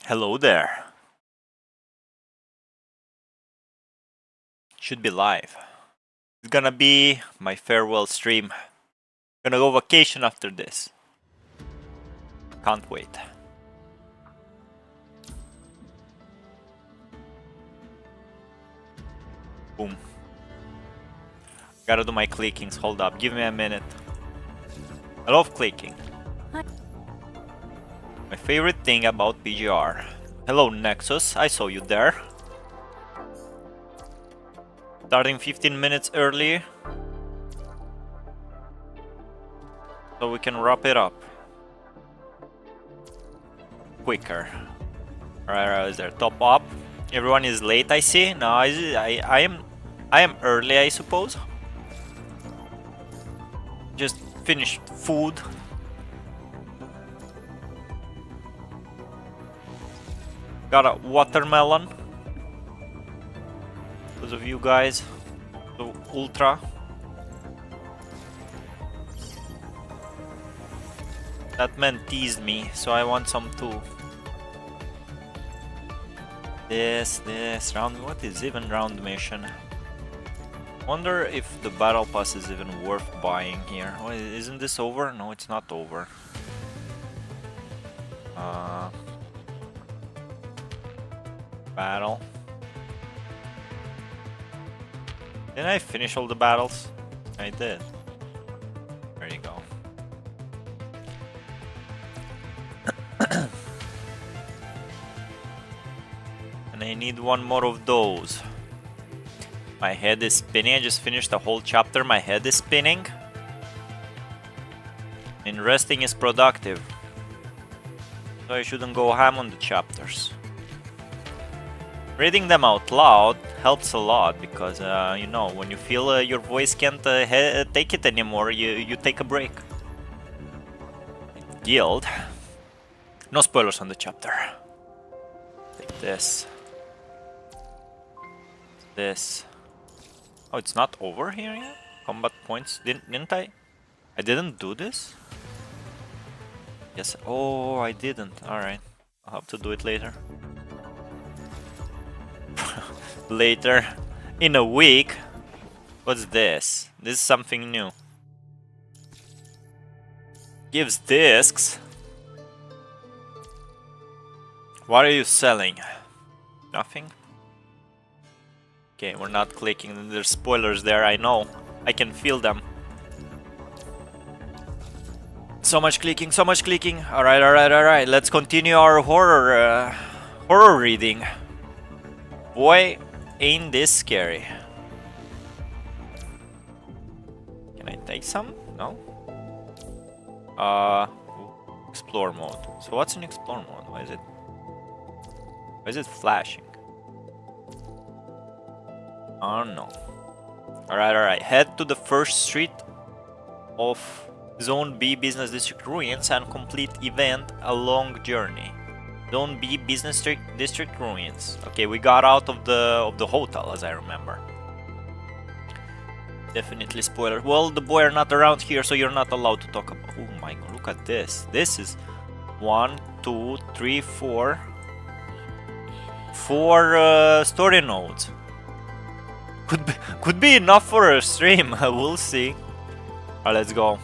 Hello there. Should be live. It's gonna be my farewell stream. Gonna go vacation after this. Can't wait. Boom. Gotta do my clickings. Hold up. Give me a minute. I love clicking. My favorite thing about PGR. Hello Nexus, I saw you there. Starting 15 minutes early, so we can wrap it up quicker. Alright, is there top up? Everyone is late, I see. No, I am early, I suppose. Just finished food. Got a watermelon. Those of you guys, so ultra. That man teased me, so I want some too. This round, what is even round mission? Wonder if the battle pass is even worth buying here. Oh, isn't this over? No, it's not over. Battle. Didn't I finish all the battles? I did. There you go. And I need one more of those. My head is spinning. I just finished a whole chapter. My head is spinning. And resting is productive. So I shouldn't go ham on the chapters. Reading them out loud helps a lot because, you know, when you feel your voice can't take it anymore, you take a break. Guild. No spoilers on the chapter. Take this. This. Oh, it's not over here yet? Combat points. Didn't I? I didn't do this? Yes. Oh, I didn't. Alright. I'll have to do it later. Later. In a week. What's this? This is something new. Gives discs. What are you selling? Nothing? Okay, we're not clicking. There's spoilers there, I know. I can feel them. So much clicking, so much clicking. Alright. Let's continue our horror reading. Boy, ain't this scary. Can I take some? No? Explore mode. So what's in explore mode? Why is it flashing? Oh no. Alright. Head to the first street of Zone B Business District Ruins and complete event a long journey. Zone B Business District Ruins. Okay, we got out of the hotel, as I remember. Definitely spoiler. Well, the boy are not around here, so you're not allowed to talk about. Oh my god, look at this. This is 1, 2, 3, 4. 4 story nodes. Could be enough for a stream. We'll see. Alright, let's go.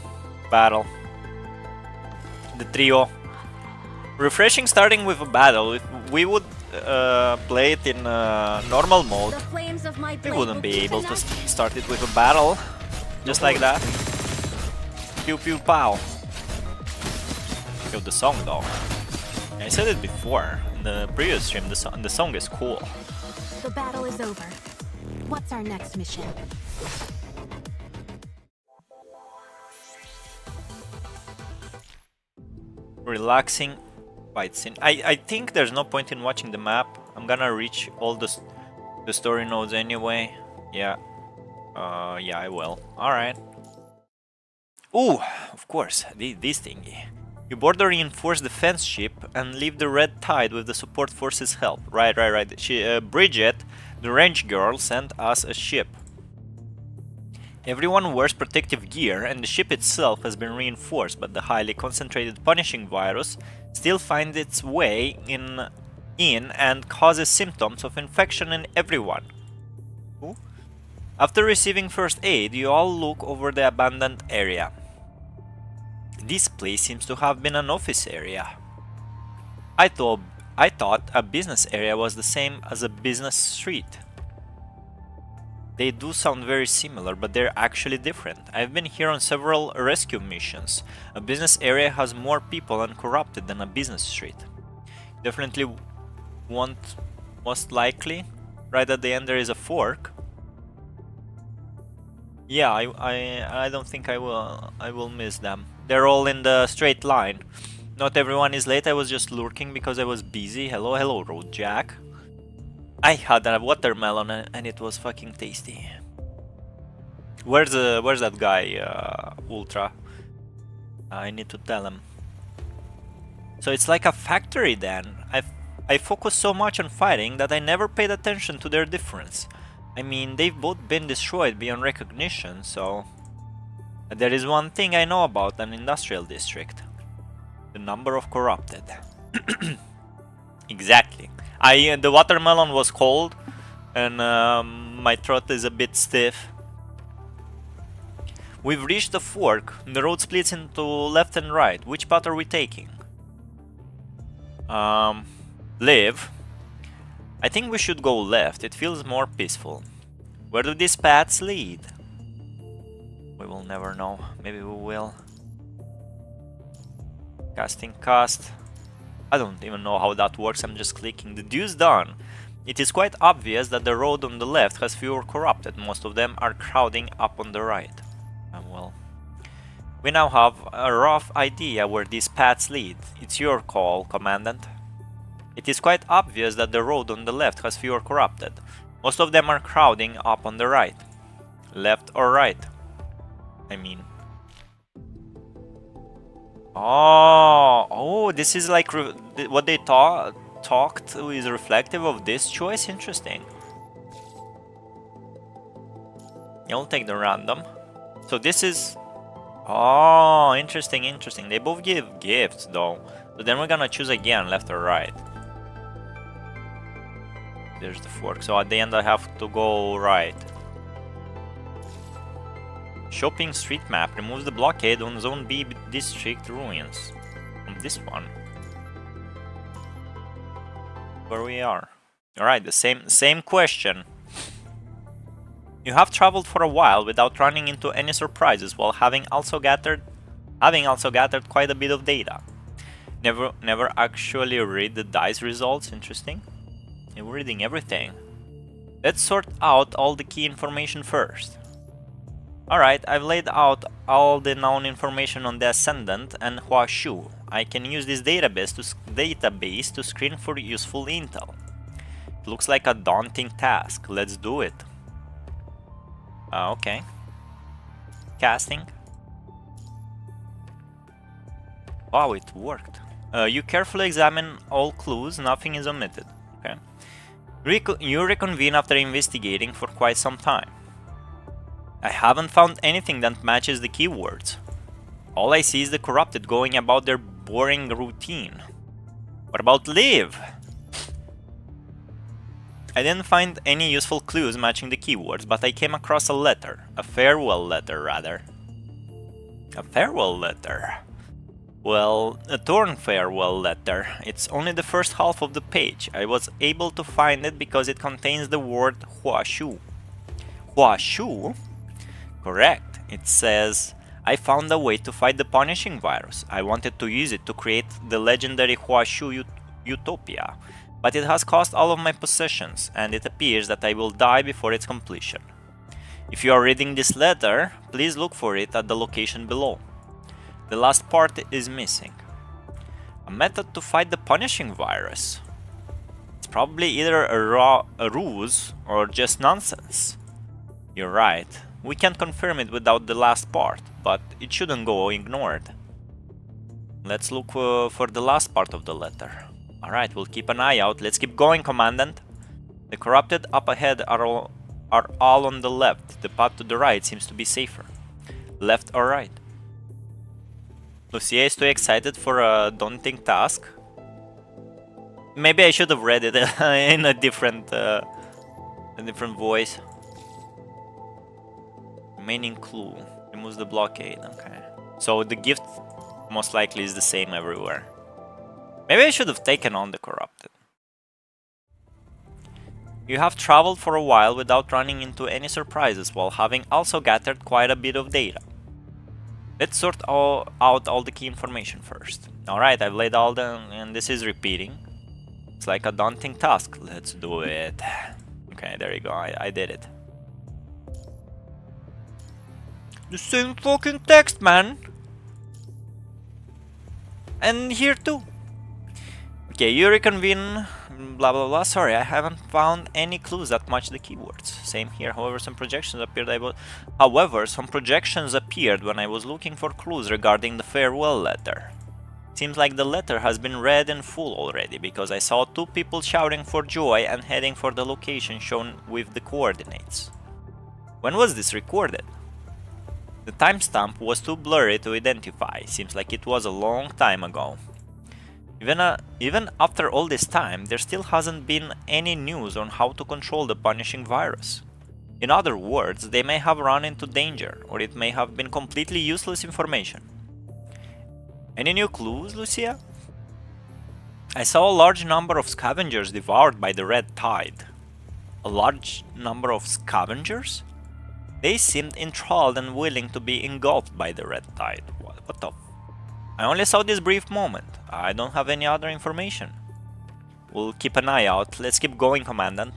Battle. The trio. Refreshing starting with a battle. If we would play it in normal mode, we wouldn't be able to start it with a battle. Just like that. Pew pew pow. Yo, the song though. I said it before in the previous stream, the song is cool. The battle is over. What's our next mission? Relaxing fight scene. I think there's no point in watching the map. I'm gonna reach all the story nodes anyway. Yeah. Yeah, I will. Alright. Ooh, of course, this thingy. You board a reinforced defense ship and leave the Red Tide with the support forces help. Right. Bridget, the range girl, sent us a ship. Everyone wears protective gear and the ship itself has been reinforced, but the highly concentrated punishing virus still finds its way in in and causes symptoms of infection in everyone. Ooh. After receiving first aid, you all look over the abandoned area. This place seems to have been an office area. I thought a business area was the same as a business street. They do sound very similar, but they're actually different. I've been here on several rescue missions. A business area has more people and corrupted than a business street. Definitely won't, most likely. Right at the end there is a fork. Yeah, I don't think I will miss them. They're all in the straight line. Not everyone is late, I was just lurking because I was busy. Hello, Road Jack. I had a watermelon and it was fucking tasty. Where's that guy, Ultra? I need to tell him. So it's like a factory then. I focus so much on fighting that I never paid attention to their difference. I mean, they've both been destroyed beyond recognition, so... There is one thing I know about an industrial district. The number of corrupted. Exactly. The watermelon was cold, and my throat is a bit stiff. We've reached the fork. The road splits into left and right. Which path are we taking? Live. I think we should go left. It feels more peaceful. Where do these paths lead? We will never know. Maybe we will. Casting cast. I don't even know how that works, I'm just clicking. The due's done. It is quite obvious that the road on the left has fewer corrupted. Most of them are crowding up on the right. Well, we now have a rough idea where these paths lead. It's your call, Commandant. It is quite obvious that the road on the left has fewer corrupted. Most of them are crowding up on the right. Left or right? I mean... Oh, this is like what they talked is reflective of this choice? Interesting. You'll take the random. So this is... Oh, interesting. They both give gifts though. So then we're gonna choose again, left or right. There's the fork. So at the end I have to go right. Shopping street map removes the blockade on Zone B district ruins. From this one. Where we are. Alright, the same question. You have traveled for a while without running into any surprises while having also gathered quite a bit of data. Never actually read the dice results, interesting. You're reading everything. Let's sort out all the key information first. Alright, I've laid out all the known information on the Ascendant and Huashu. I can use this database to screen for useful intel. It looks like a daunting task. Let's do it. Okay. Casting. Wow, it worked. You carefully examine all clues, nothing is omitted. Okay. You reconvene after investigating for quite some time. I haven't found anything that matches the keywords. All I see is the corrupted going about their boring routine. What about Live? I didn't find any useful clues matching the keywords, but I came across a letter. A farewell letter, rather. A farewell letter? Well, a torn farewell letter. It's only the first half of the page. I was able to find it because it contains the word Huashu. Huashu? Correct. It says, I found a way to fight the punishing virus. I wanted to use it to create the legendary Huashu Utopia, but it has cost all of my possessions, and it appears that I will die before its completion. If you are reading this letter, please look for it at the location below. The last part is missing. A method to fight the punishing virus. It's probably either a ruse or just nonsense. You're right. We can't confirm it without the last part, but it shouldn't go ignored. Let's look for the last part of the letter. Alright, we'll keep an eye out. Let's keep going, Commandant. The corrupted up ahead are all on the left. The path to the right seems to be safer. Left or right? Lucia is too excited for a daunting task. Maybe I should have read it in a different voice. Remaining clue. Removes the blockade. Okay. So the gift most likely is the same everywhere. Maybe I should have taken on the corrupted. You have traveled for a while without running into any surprises while having also gathered quite a bit of data. Let's sort out all the key information first. Alright, I've laid all the... and this is repeating. It's like a daunting task. Let's do it. Okay, there you go. I did it. The same fucking text, man! And here too. Okay, you reconvene, blah blah blah. Sorry, I haven't found any clues that match the keywords. Same here. However, some projections appeared when I was looking for clues regarding the farewell letter. Seems like the letter has been read in full already, because I saw two people shouting for joy and heading for the location shown with the coordinates. When was this recorded? The timestamp was too blurry to identify. Seems like it was a long time ago. Even after all this time, there still hasn't been any news on how to control the punishing virus. In other words, they may have run into danger, or it may have been completely useless information. Any new clues, Lucia? I saw a large number of scavengers devoured by the red tide. A large number of scavengers? They seemed enthralled and willing to be engulfed by the red tide. What the... I only saw this brief moment. I don't have any other information. We'll keep an eye out. Let's keep going, Commandant.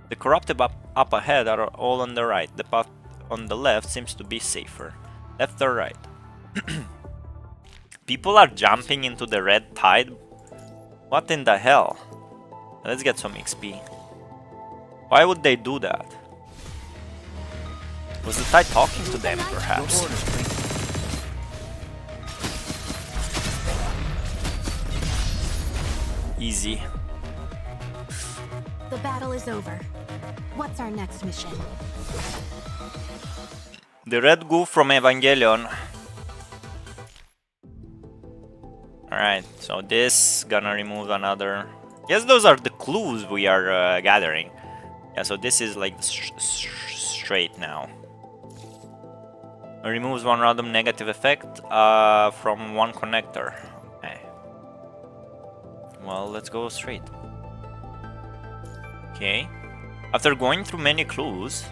The corrupted up ahead are all on the right. The path on the left seems to be safer. Left or right? People are jumping into the red tide? What in the hell? Let's get some XP. Why would they do that? Was the tide talking to them, perhaps? Easy. The battle is over. What's our next mission? The red goof from Evangelion. Alright, so this gonna remove another... Yes, those are the clues we are gathering. Yeah, so this is like straight now. It removes one random negative effect from one connector. Okay. Well, let's go straight. Okay. After going through many clues,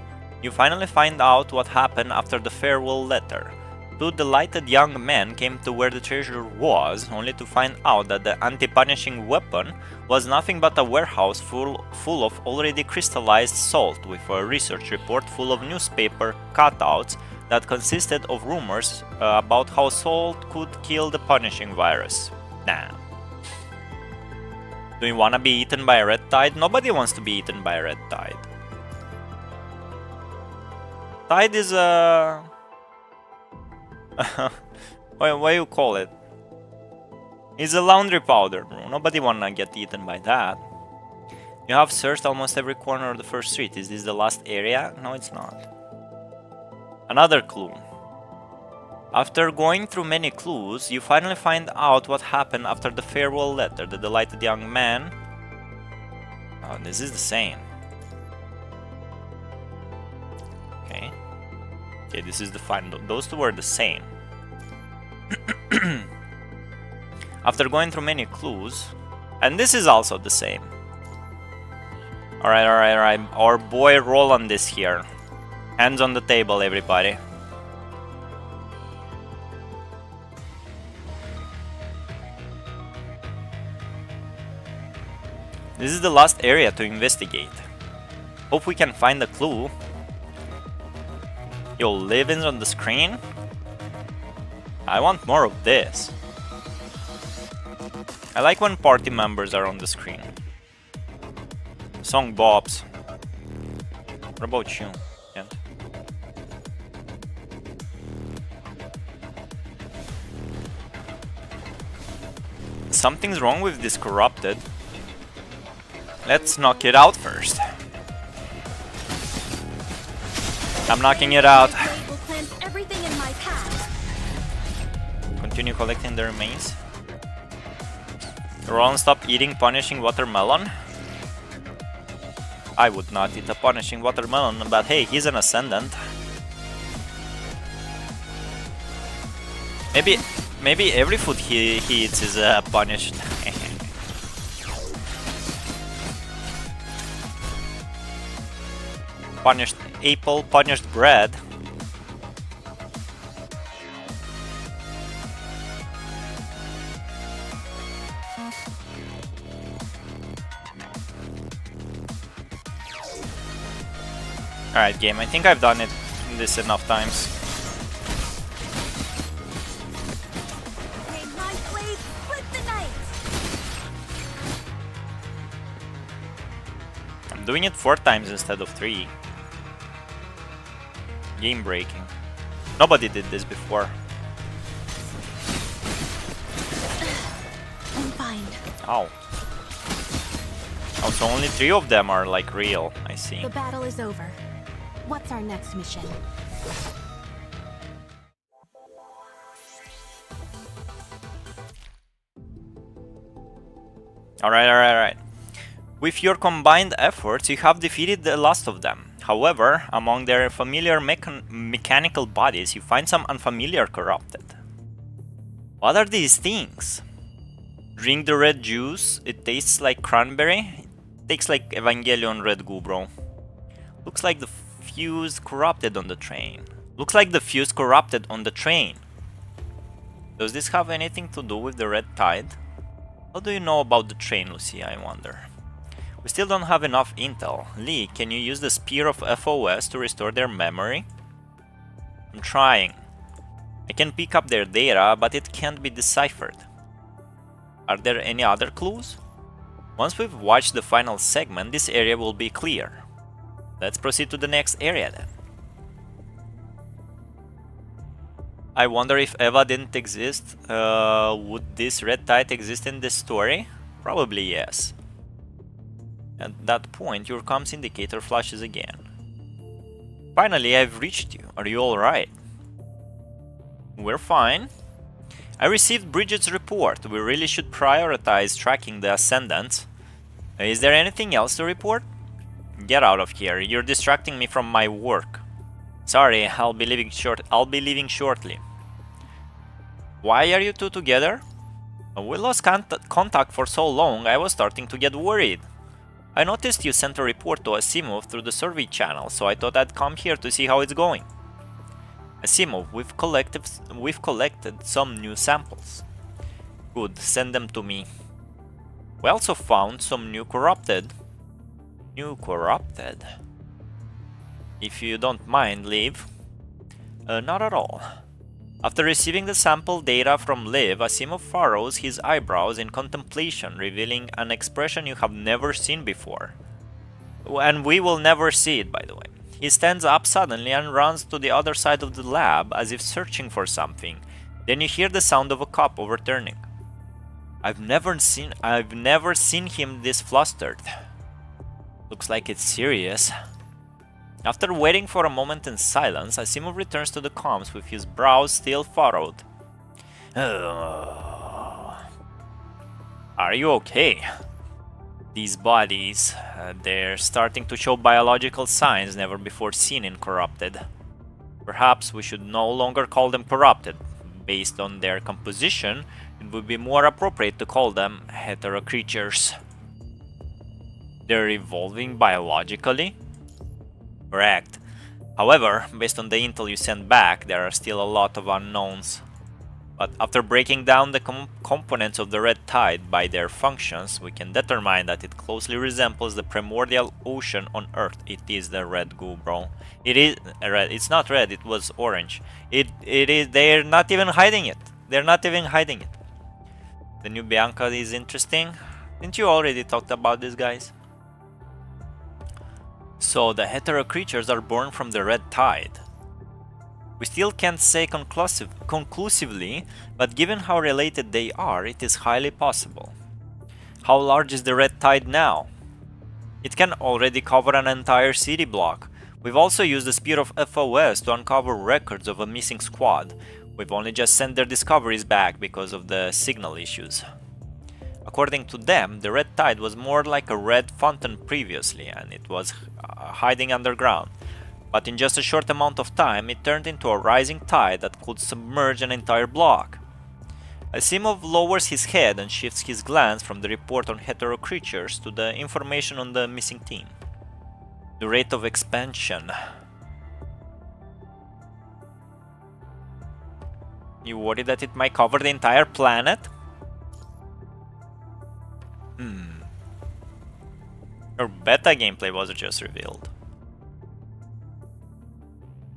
you finally find out what happened after the farewell letter. Two delighted young men came to where the treasure was, only to find out that the anti-punishing weapon was nothing but a warehouse full of already crystallized salt, with a research report full of newspaper cutouts that consisted of rumors about how salt could kill the punishing virus. Nah. Do you wanna be eaten by a red tide? Nobody wants to be eaten by a red tide. Tide is a... what you call it? It's a laundry powder, bro. Nobody wanna get eaten by that. You have searched almost every corner of the first street. Is this the last area? No, it's not. Another clue. After going through many clues, you finally find out what happened after the farewell letter. The delighted young man... Oh, this is the same. Okay. Okay, this is the final. Those two were the same. After going through many clues... And this is also the same. Alright. Our boy Roland is here. Hands on the table, everybody. This is the last area to investigate. Hope we can find a clue. Yo, livings on the screen? I want more of this. I like when party members are on the screen. Song bobs. What about you? Yeah. Something's wrong with this corrupted. Let's knock it out first. I'm knocking it out. Continue collecting the remains. Ron, stop eating punishing watermelon. I would not eat a punishing watermelon, but hey, he's an ascendant. Maybe every food he eats is punished. Punished apple, punished bread. Alright, game, I think I've done this enough times. I'm doing it 4 times instead of 3. Game breaking. Nobody did this before. I'm fine. Ow. Oh, so only 3 of them are like real. I see. The battle is over. What's our next mission? Alright. With your combined efforts, you have defeated the last of them. However, among their familiar mechanical bodies, you find some unfamiliar corrupted. What are these things? Drink the red juice. It tastes like cranberry. It tastes like Evangelion red goo, bro. Looks like the fuse corrupted on the train. Does this have anything to do with the red tide? How do you know about the train, Lucia, I wonder? We still don't have enough intel. Lee, can you use the Spear of FOS to restore their memory? I'm trying. I can pick up their data, but it can't be deciphered. Are there any other clues? Once we've watched the final segment, this area will be clear. Let's proceed to the next area then. I wonder if Eva didn't exist, would this red tide exist in this story? Probably yes. At that point, your comms indicator flashes again. Finally, I've reached you. Are you alright? We're fine. I received Bridget's report. We really should prioritize tracking the Ascendants. Is there anything else to report? Get out of here. You're distracting me from my work. Sorry, I'll be leaving shortly. Why are you two together? We lost contact for so long, I was starting to get worried. I noticed you sent a report to Asimov through the survey channel, so I thought I'd come here to see how it's going. Asimov, we've collected some new samples. Good, send them to me. We also found some new corrupted. If you don't mind, Liv. Not at all. After receiving the sample data from Liv, Asimov furrows his eyebrows in contemplation, revealing an expression you have never seen before. And we will never see it, by the way. He stands up suddenly and runs to the other side of the lab as if searching for something. Then you hear the sound of a cup overturning. I've never seen him this flustered. Looks like it's serious. After waiting for a moment in silence, Asimov returns to the comms with his brows still furrowed. Are you okay? These bodies, they're starting to show biological signs never before seen in corrupted. Perhaps we should no longer call them corrupted. Based on their composition, it would be more appropriate to call them hetero creatures. They're evolving biologically? Correct. However, based on the intel you sent back, there are still a lot of unknowns. But after breaking down the components of the red tide by their functions, we can determine that it closely resembles the primordial ocean on Earth. It is the red goo, bro. It is red. It's not red. It was orange. It is. They're not even hiding it. The new Bianca is interesting. Didn't you already talk about this, guys? So the hetero creatures are born from the red tide. We still can't say conclusively, but given how related they are, it is highly possible. How large is the red tide now? It can already cover an entire city block. We've also used the Spear of FOS to uncover records of a missing squad. We've only just sent their discoveries back because of the signal issues. According to them, the red tide was more like a red fountain previously, and it was hiding underground. But in just a short amount of time, it turned into a rising tide that could submerge an entire block. Asimov lowers his head and shifts his glance from the report on hetero creatures to the information on the missing team. The rate of expansion. You worry that it might cover the entire planet? Or beta gameplay was just revealed.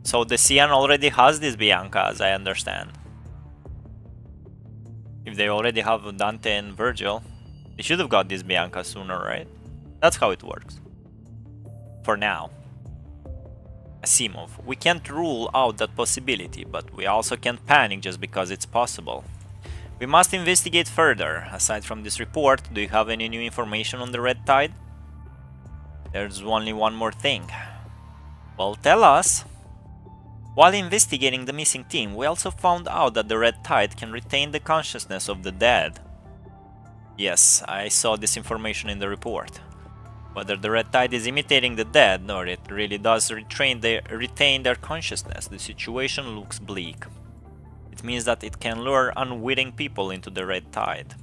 So the Cian already has this Bianca, as I understand. If they already have Dante and Virgil, they should have got this Bianca sooner, right? That's how it works. For now. Asimov, we can't rule out that possibility, but we also can't panic just because it's possible. We must investigate further. Aside from this report, do you have any new information on the red tide? There's only one more thing. Well, tell us. While investigating the missing team, we also found out that the red tide can retain the consciousness of the dead. Yes, I saw this information in the report. Whether the red tide is imitating the dead or it really does retain their consciousness, the situation looks bleak. It means that it can lure unwitting people into the red tide.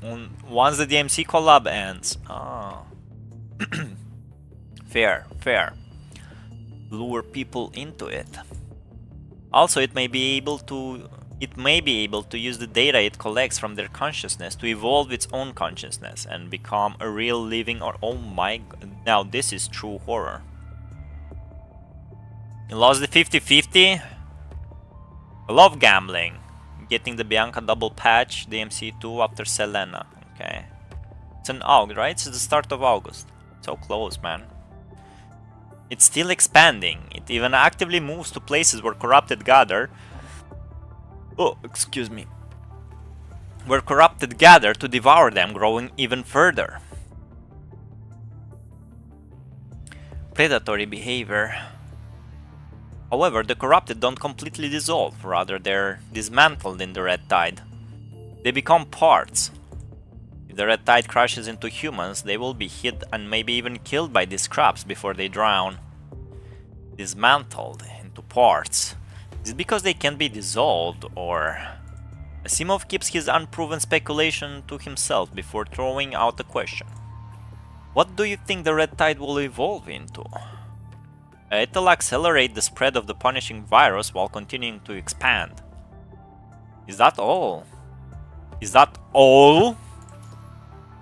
Once the DMC collab ends... Fair. Lure people into it. Also, it may be able to use the data it collects from their consciousness to evolve its own consciousness and become a real living or oh my god, now this is true horror. You lost the 50-50? I love gambling. Getting the Bianca double patch, the MC2 after Selena. Okay. It's an August, right? It's the start of August. So close, man. It's still expanding. It even actively moves to places where corrupted gather. Oh, excuse me. Where corrupted gather to devour them, growing even further. Predatory behavior. However, the corrupted don't completely dissolve, rather they're dismantled in the red tide. They become parts. If the red tide crashes into humans, they will be hit and maybe even killed by these traps before they drown. Dismantled into parts. Is it because they can be dissolved, or... Asimov keeps his unproven speculation to himself before throwing out a question. What do you think the red tide will evolve into? It'll accelerate the spread of the punishing virus while continuing to expand. Is that all? Is that all?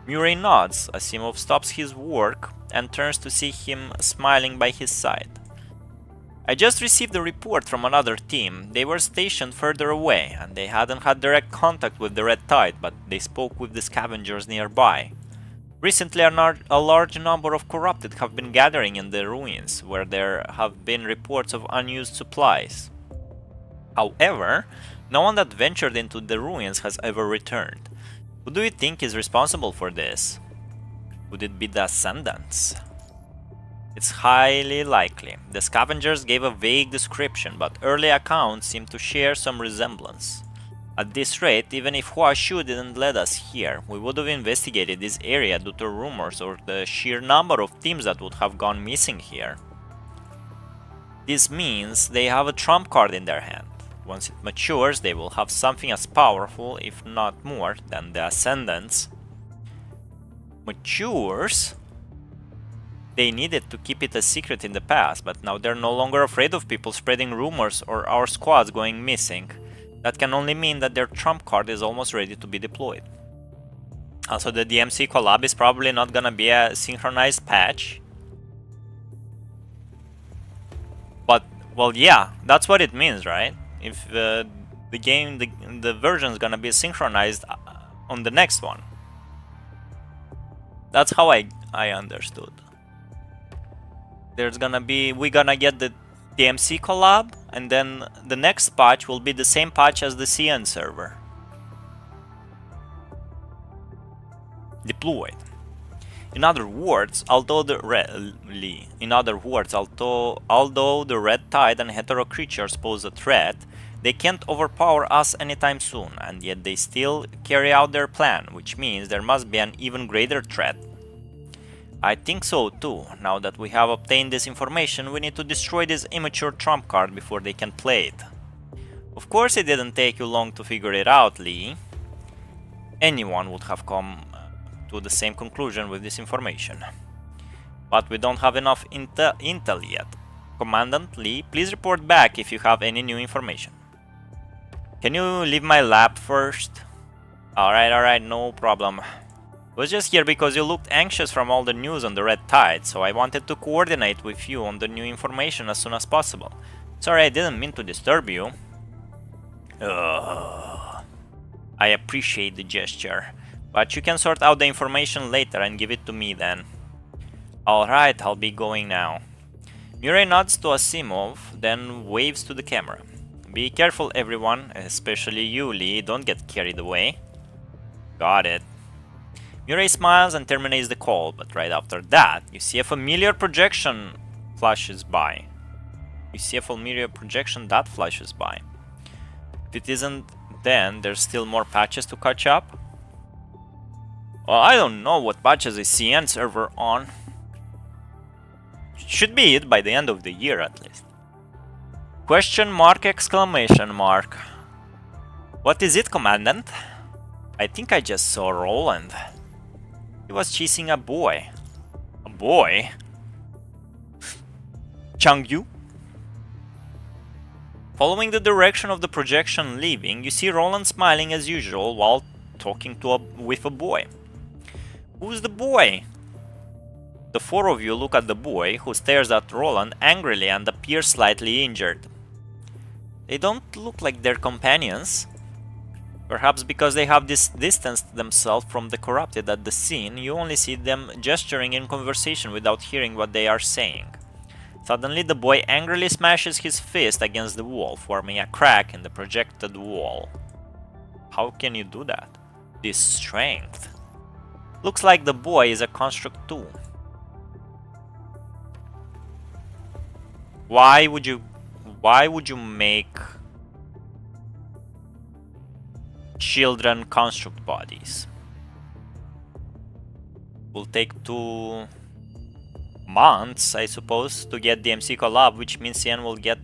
Murray nods. Asimov stops his work and turns to see him smiling by his side. I just received a report from another team. They were stationed further away, and they hadn't had direct contact with the red tide, but they spoke with the scavengers nearby. Recently, a large number of corrupted have been gathering in the ruins, where there have been reports of unused supplies. However, no one that ventured into the ruins has ever returned. Who do you think is responsible for this? Would it be the Ascendants? It's highly likely. The scavengers gave a vague description, but early accounts seem to share some resemblance. At this rate, even if Huashu didn't lead us here, we would have investigated this area due to rumors or the sheer number of teams that would have gone missing here. This means they have a trump card in their hand. Once it matures, they will have something as powerful, if not more, than the Ascendants. Matures? They needed to keep it a secret in the past, but now they're no longer afraid of people spreading rumors or our squads going missing. That can only mean that their trump card is almost ready to be deployed. Also, the DMC collab is probably not gonna be a synchronized patch. But, well, yeah, that's what it means, right? If the version is gonna be synchronized on the next one. That's how I understood. We're gonna get the DMC collab, and then the next patch will be the same patch as the CN server. Deployed. In other words, although the red tide and hetero creatures pose a threat, They can't overpower us anytime soon, and yet they still carry out their plan, which means there must be an even greater threat. I think so too. Now that we have obtained this information, we need to destroy this immature trump card before they can play it. Of course it didn't take you long to figure it out, Lee. Anyone would have come to the same conclusion with this information. But we don't have enough intel yet. Commandant Lee, please report back if you have any new information. Can you leave my lab first? Alright, no problem. I was just here because you looked anxious from all the news on the Red Tide, so I wanted to coordinate with you on the new information as soon as possible. Sorry, I didn't mean to disturb you. I appreciate the gesture, but you can sort out the information later and give it to me then. Alright, I'll be going now. Murray nods to Asimov, then waves to the camera. Be careful everyone, especially you, Lee, don't get carried away. Got it. Murray smiles and terminates the call, but right after that, you see a familiar projection flashes by. If it isn't, then there's still more patches to catch up. Well, I don't know what patches is CN server on. Should be it by the end of the year at least. Question mark, exclamation mark. What is it, Commandant? I think I just saw Roland. He was chasing a boy. A boy? Changyu? Following the direction of the projection leaving, you see Roland smiling as usual while talking with a boy. Who's the boy? The four of you look at the boy, who stares at Roland angrily and appears slightly injured. They don't look like their companions. Perhaps because they have distanced themselves from the corrupted at the scene, you only see them gesturing in conversation without hearing what they are saying. Suddenly the boy angrily smashes his fist against the wall, forming a crack in the projected wall. How can you do that? This strength. Looks like the boy is a construct too. Why would you make children construct bodies? Will take 2 months, I suppose, to get DMC collab, which means CN will get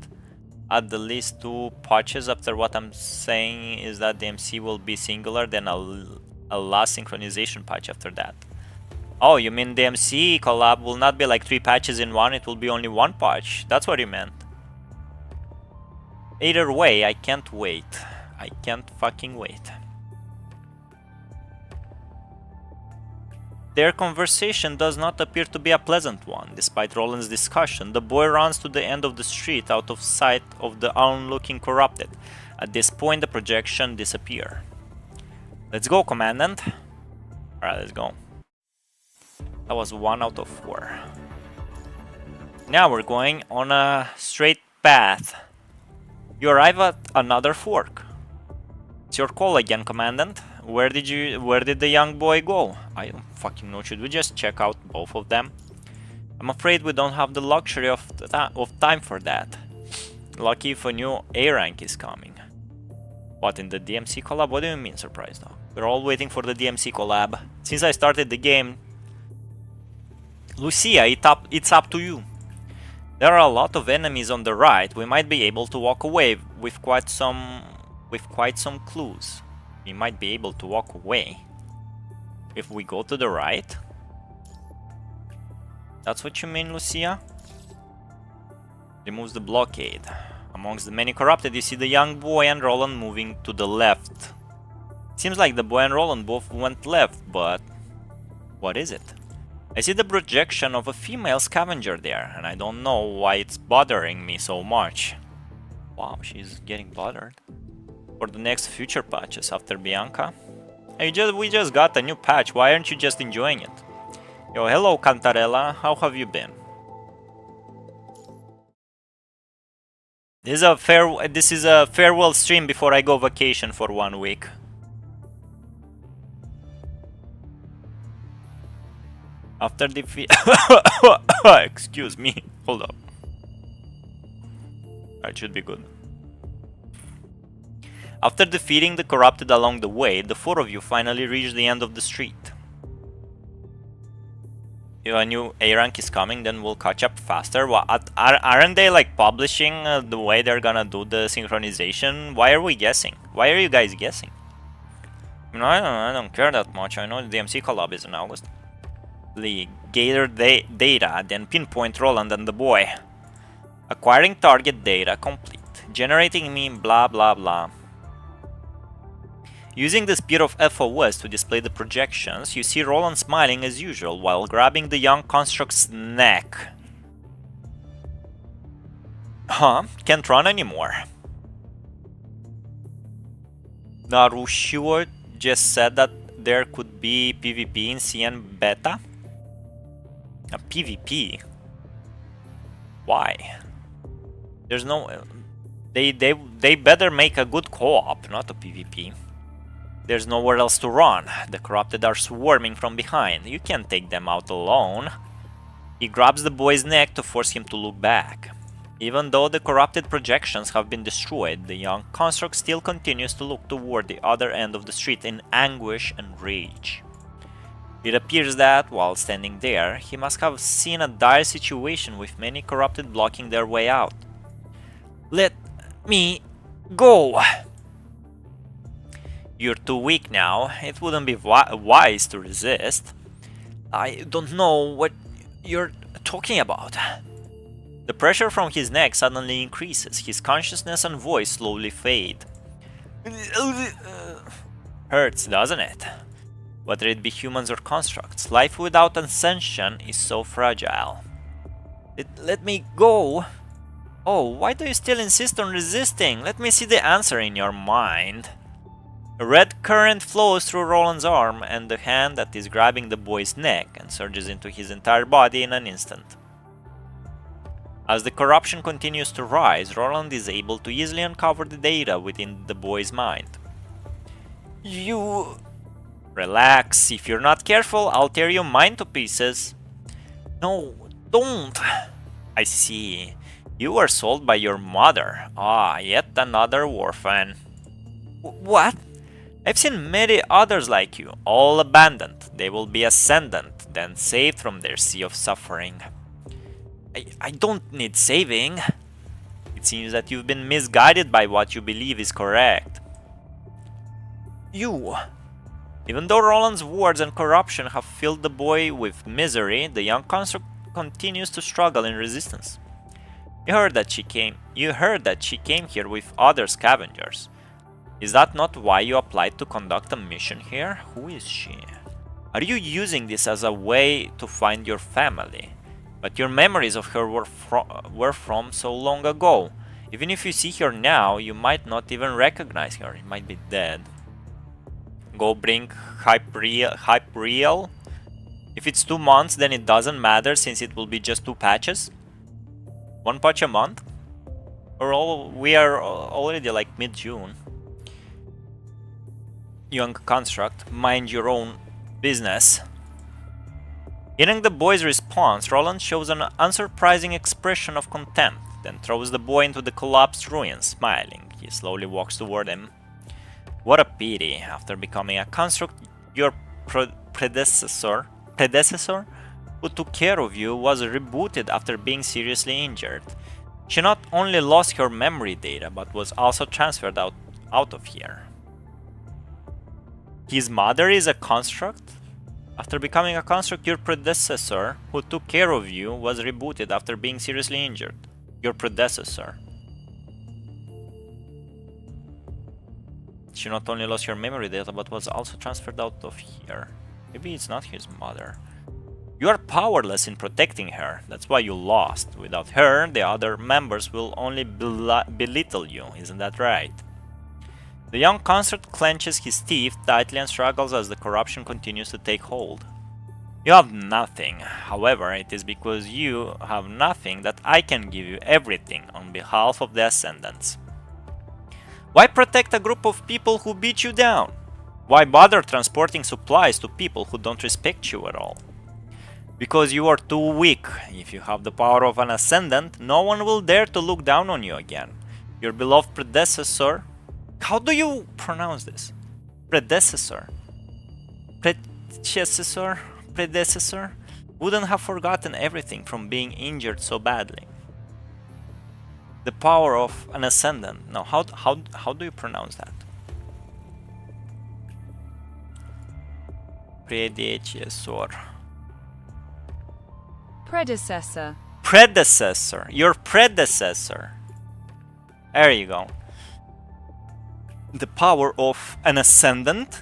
at the least 2 patches. After what I'm saying is that DMC will be singular, then a last synchronization patch after that. Oh, you mean DMC collab will not be like 3 patches in one, it will be only 1 patch. That's what you meant. Either way, I can't wait. I can't fucking wait. Their conversation does not appear to be a pleasant one. Despite Roland's discussion, the boy runs to the end of the street out of sight of the onlooking corrupted. At this point, the projection disappears. Let's go, Commandant. Alright, let's go. That was 1 out of 4. Now we're going on a straight path. You arrive at another fork. It's your call again, Commandant. Where did the young boy go? I don't fucking know. Should we just check out both of them? I'm afraid we don't have the luxury of time for that. Lucky if a new A rank is coming. What, in the DMC collab? What do you mean, surprise dog? We're all waiting for the DMC collab. Since I started the game, Lucia, it's up to you. There are a lot of enemies on the right. We might be able to walk away with quite some clues. We might be able to walk away if we go to the right. That's what you mean, Lucia? Removes the blockade. Amongst the many corrupted, you see the young boy and Roland moving to the left. Seems like the boy and Roland both went left, but what is it? I see the projection of a female scavenger there, and I don't know why it's bothering me so much. Wow, she's getting bothered. For the next future patches after Bianca. Hey, we just got a new patch, why aren't you just enjoying it? Yo, hello Cantarella, how have you been? This is a farewell stream before I go vacation for 1 week. After defeat... Excuse me, hold up. That should be good. After defeating the corrupted along the way, the four of you finally reach the end of the street. If a new A rank is coming, then we'll catch up faster. Aren't they like publishing the way they're gonna do the synchronization? Why are we guessing? Why are you guys guessing? I don't care that much. I know the DMC collab is in August. Gather data, then pinpoint Roland and the boy. Acquiring target data complete. Generating meme blah blah blah. Using the spear of FOS to display the projections, you see Roland smiling as usual while grabbing the young construct's neck. Can't run anymore. Narushio just said that there could be PvP in CN beta. A PvP? Why? There's no... They better make a good co-op, not a PvP. There's nowhere else to run. The corrupted are swarming from behind. You can't take them out alone. He grabs the boy's neck to force him to look back. Even though the corrupted projections have been destroyed, the young construct still continues to look toward the other end of the street in anguish and rage. It appears that, while standing there, he must have seen a dire situation with many corrupted blocking their way out. Let me go! You're too weak now. It wouldn't be wise to resist. I don't know what you're talking about. The pressure from his neck suddenly increases. His consciousness and voice slowly fade. Hurts, doesn't it? Whether it be humans or constructs, life without ascension is so fragile. Let me go! Oh, why do you still insist on resisting? Let me see the answer in your mind. A red current flows through Roland's arm and the hand that is grabbing the boy's neck and surges into his entire body in an instant. As the corruption continues to rise, Roland is able to easily uncover the data within the boy's mind. You... Relax, if you're not careful, I'll tear your mind to pieces. No, don't. I see. You were sold by your mother. Ah, yet another orphan. What? I've seen many others like you, all abandoned. They will be ascendant, then saved from their sea of suffering. I don't need saving. It seems that you've been misguided by what you believe is correct. You... Even though Roland's words and corruption have filled the boy with misery, the young construct continues to struggle in resistance. You heard that she came here with other scavengers. Is that not why you applied to conduct a mission here? Who is she? Are you using this as a way to find your family? But your memories of her were from so long ago. Even if you see her now, you might not even recognize her. She might be dead. Go bring Hyperial. If it's 2 months, then it doesn't matter since it will be just 2 patches. 1 patch a month? We are already like mid-June. Young construct, mind your own business. Hearing the boy's response, Roland shows an unsurprising expression of contempt, then throws the boy into the collapsed ruins, smiling. He slowly walks toward him. What a pity. After becoming a construct, your predecessor who took care of you was rebooted after being seriously injured. She not only lost her memory data, but was also transferred out of here. His mother is a construct? After becoming a construct, your predecessor who took care of you was rebooted after being seriously injured. Your predecessor. She not only lost her memory data, but was also transferred out of here. Maybe it's not his mother. You are powerless in protecting her, that's why you lost. Without her, the other members will only belittle you, isn't that right? The young construct clenches his teeth tightly and struggles as the corruption continues to take hold. You have nothing, however, it is because you have nothing that I can give you everything on behalf of the Ascendants. Why protect a group of people who beat you down? Why bother transporting supplies to people who don't respect you at all? Because you are too weak. If you have the power of an Ascendant, no one will dare to look down on you again. Your beloved predecessor How do you pronounce this? Predecessor. Predecessor? Predecessor? Wouldn't have forgotten everything from being injured so badly. The power of an ascendant. No, how do you pronounce that? Predecessor. Predecessor. Predecessor. Your predecessor. There you go. The power of an ascendant?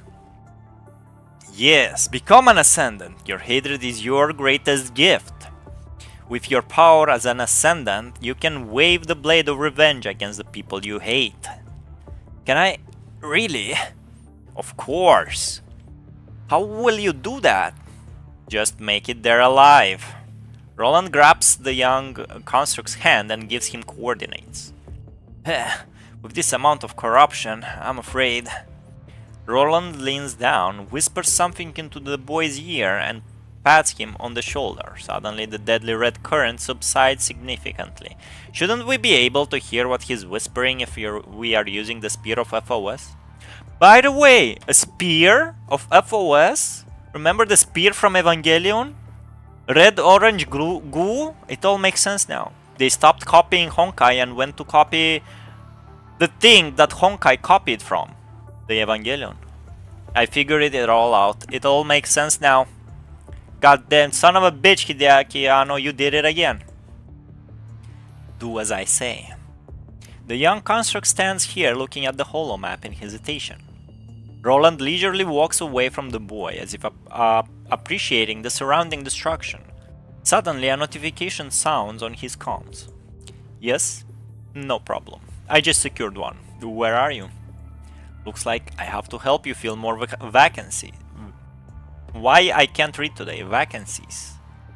Yes, become an ascendant. Your hatred is your greatest gift. With your power as an ascendant, you can wave the blade of revenge against the people you hate. Can I? Really? Of course. How will you do that? Just make it there alive. Roland grabs the young construct's hand and gives him coordinates. With this amount of corruption, I'm afraid. Roland leans down, whispers something into the boy's ear, and pats him on the shoulder. Suddenly, the deadly red current subsides significantly. Shouldn't we be able to hear what he's whispering if we are using the Spear of FOS? By the way, a Spear of FOS? Remember the spear from Evangelion? Red, orange, goo? It all makes sense now. They stopped copying Honkai and went to copy the thing that Honkai copied from. The Evangelion. I figured it all out. It all makes sense now. Goddamn son of a bitch, Hideaki Anno, you did it again. Do as I say. The young construct stands here looking at the holomap in hesitation. Roland leisurely walks away from the boy as if appreciating the surrounding destruction. Suddenly a notification sounds on his comms. Yes? No problem. I just secured one. Where are you? Looks like I have to help you fill more vacancies. Why I can't read today? Vacancies.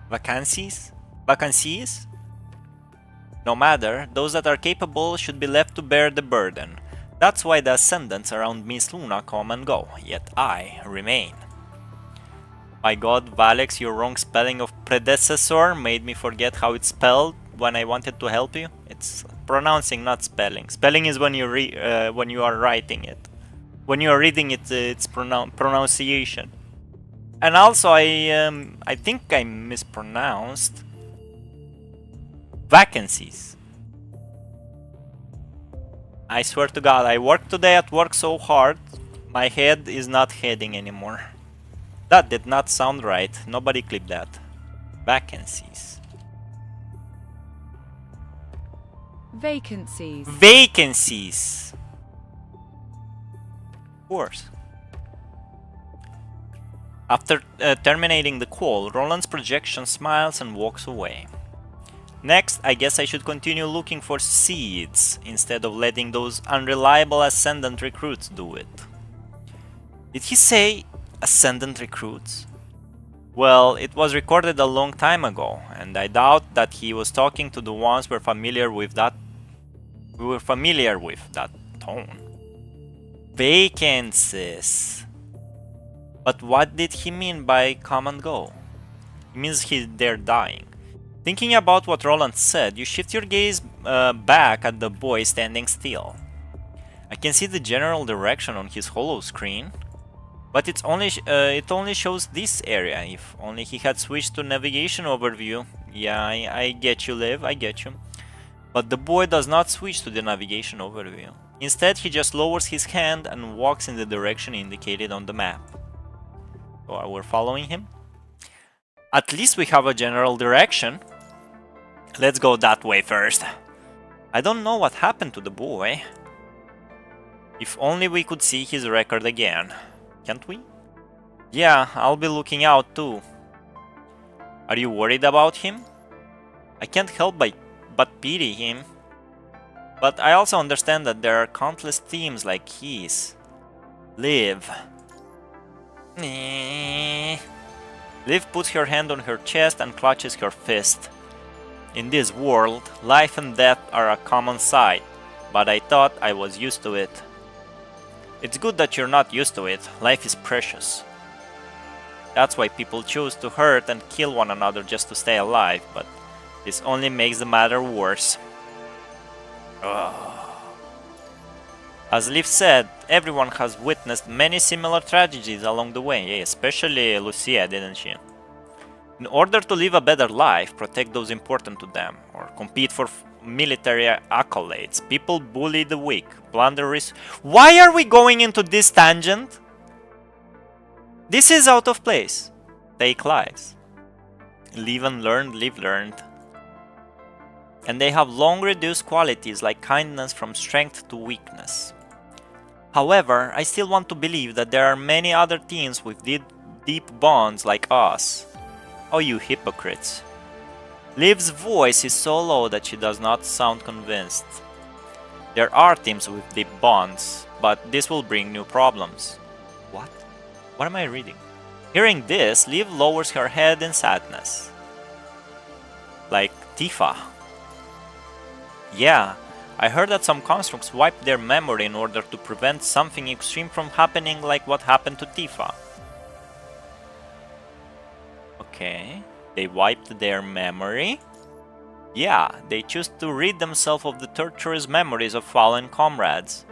Vacancies? Vacancies? No matter, those that are capable should be left to bear the burden. That's why the ascendants around Miss Luna come and go, yet I remain. My god, Valics, your wrong spelling of predecessor made me forget how it's spelled when I wanted to help you. It's pronouncing, not spelling. Spelling is when you are writing it. When you are reading it, it's pronunciation. And also, I think I mispronounced vacancies. I swear to God, I worked today at work so hard, my head is not heading anymore. That did not sound right. Nobody clipped that. Vacancies. Vacancies. Vacancies. Of course. After terminating the call, Roland's projection smiles and walks away. Next, I guess I should continue looking for seeds, instead of letting those unreliable Ascendant recruits do it. Did he say Ascendant recruits? Well, it was recorded a long time ago, and I doubt that he was talking to the ones we're familiar with that tone. Vacancies. But what did he mean by come and go? It means they're dying. Thinking about what Roland said, you shift your gaze back at the boy standing still. I can see the general direction on his holo screen, but it only shows this area. If only he had switched to navigation overview. Yeah, I get you, Liv, I get you. But the boy does not switch to the navigation overview. Instead, he just lowers his hand and walks in the direction indicated on the map. So we're following him. At least we have a general direction. Let's go that way first. I don't know what happened to the boy. If only we could see his record again. Can't we? Yeah, I'll be looking out too. Are you worried about him? I can't help but pity him. But I also understand that there are countless teams like his. Liv. Liv puts her hand on her chest and clutches her fist. In this world, life and death are a common sight, but I thought I was used to it. It's good that you're not used to it. Life is precious. That's why people choose to hurt and kill one another just to stay alive, but this only makes the matter worse. Ugh. As Liv said, everyone has witnessed many similar tragedies along the way, especially Lucia, didn't she? In order to live a better life, protect those important to them, or compete for military accolades, people bully the weak, plunder risk. Why are we going into this tangent? This is out of place. Take lives. Live and learn, live learned. And they have long reduced qualities like kindness from strength to weakness. However, I still want to believe that there are many other teens with deep bonds like us. Oh, you hypocrites. Liv's voice is so low that she does not sound convinced. There are teams with deep bonds, but this will bring new problems. What? What am I reading? Hearing this, Liv lowers her head in sadness. Like Tifa. Yeah, I heard that some constructs wipe their memory in order to prevent something extreme from happening like what happened to Tifa. Okay, they wiped their memory? Yeah, they choose to rid themselves of the torturous memories of fallen comrades.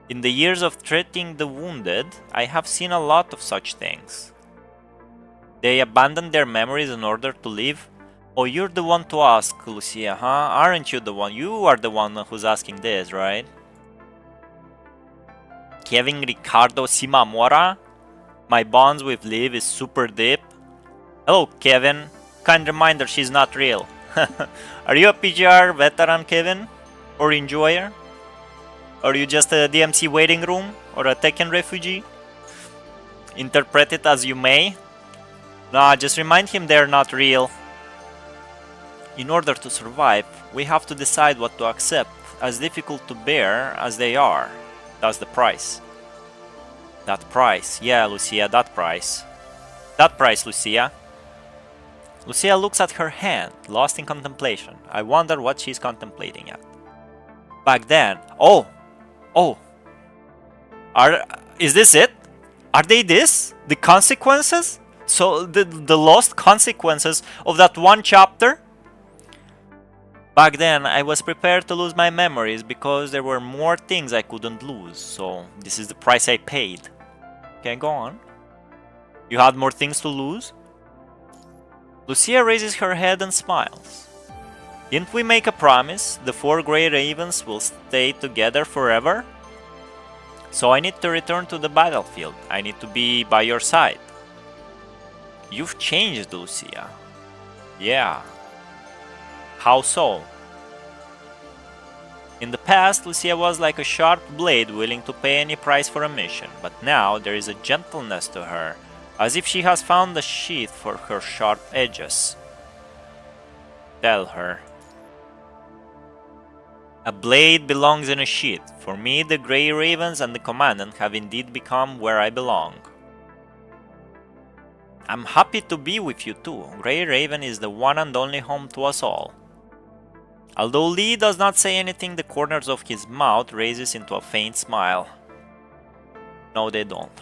In the years of treating the wounded, I have seen a lot of such things. They abandon their memories in order to live? Oh, you're the one to ask, Lucia, huh? Aren't you the one? You are the one who's asking this, right? Kevin Ricardo Simamora? My bonds with Liv is super deep. Hello, Kevin. Kind reminder, she's not real. Are you a PGR veteran, Kevin? Or enjoyer? Or are you just a DMC waiting room? Or a Tekken refugee? Interpret it as you may. Nah, just remind him they're not real. In order to survive, we have to decide what to accept, as difficult to bear as they are. That's the price. That price. Yeah, Lucia, that price. That price, Lucia. Lucia looks at her hand, lost in contemplation. I wonder what she's contemplating at. Back then... Oh! Is this it? Are they this? The consequences? So, the lost consequences of that one chapter? Back then, I was prepared to lose my memories because there were more things I couldn't lose, so this is the price I paid. Okay, go on. You had more things to lose? Lucia raises her head and smiles. Didn't we make a promise? The 4 Grey Ravens will stay together forever? So I need to return to the battlefield. I need to be by your side. You've changed, Lucia. Yeah. How so? In the past, Lucia was like a sharp blade willing to pay any price for a mission, but now there is a gentleness to her, as if she has found a sheath for her sharp edges. Tell her. A blade belongs in a sheath. For me, the Grey Ravens and the Commandant have indeed become where I belong. I'm happy to be with you too. Grey Raven is the one and only home to us all. Although Lee does not say anything, the corners of his mouth raises into a faint smile. No, they don't.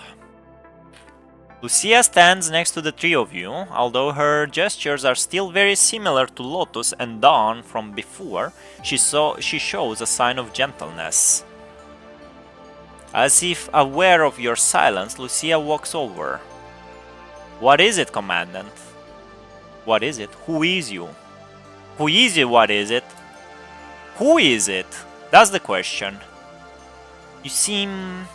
Lucia stands next to the three of you. Although her gestures are still very similar to Lotus and Dawn from before, she shows a sign of gentleness. As if aware of your silence, Lucia walks over. What is it, Commandant? What is it? Who is you? Who is you? What is it? Who is it? That's the question. You seem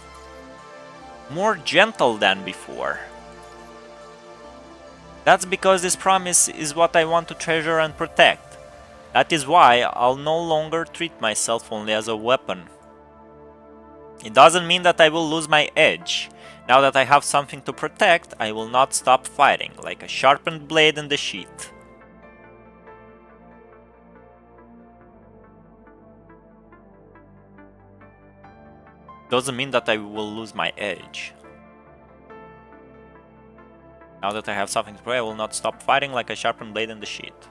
more gentle than before. That's because this promise is what I want to treasure and protect. That is why I'll no longer treat myself only as a weapon. It doesn't mean that I will lose my edge. Now that I have something to protect, I will not stop fighting, like a sharpened blade in the sheath. Doesn't mean that I will lose my edge. Now that I have something to protect, I will not stop fighting like a sharpened blade in the sheath.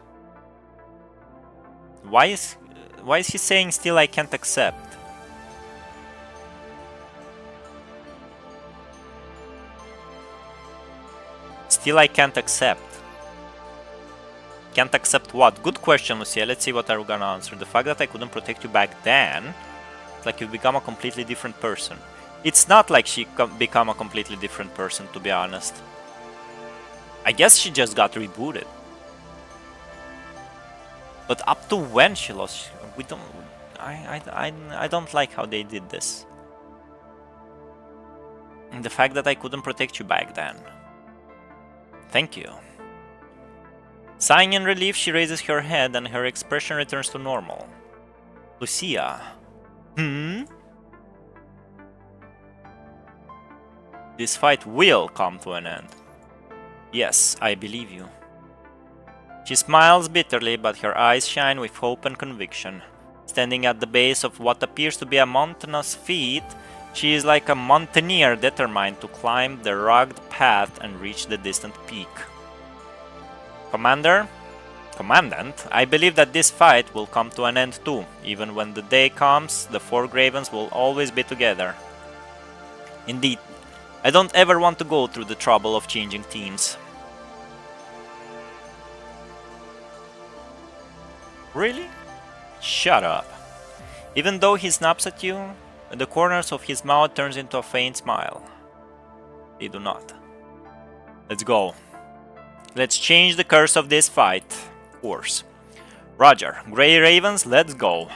Why is he saying still I can't accept? Still I can't accept. Can't accept what? Good question, Lucia. Let's see what are we gonna answer. The fact that I couldn't protect you back then. It's like you become a completely different person. It's not like she become a completely different person, to be honest. I guess she just got rebooted. But up to when she lost, we don't. I don't like how they did this. And the fact that I couldn't protect you back then. Thank you. Sighing in relief, she raises her head and her expression returns to normal. Lucia. This fight will come to an end. Yes, I believe you. She smiles bitterly, but her eyes shine with hope and conviction. Standing at the base of what appears to be a mountainous feat, she is like a mountaineer determined to climb the rugged path and reach the distant peak. Commandant, I believe that this fight will come to an end too. Even when the day comes, the four Gravens will always be together. Indeed, I don't ever want to go through the trouble of changing teams. Really? Shut up. Even though he snaps at you, the corners of his mouth turns into a faint smile. They do not. Let's go. Let's change the curse of this fight. Of course. Roger. Grey Ravens, let's go.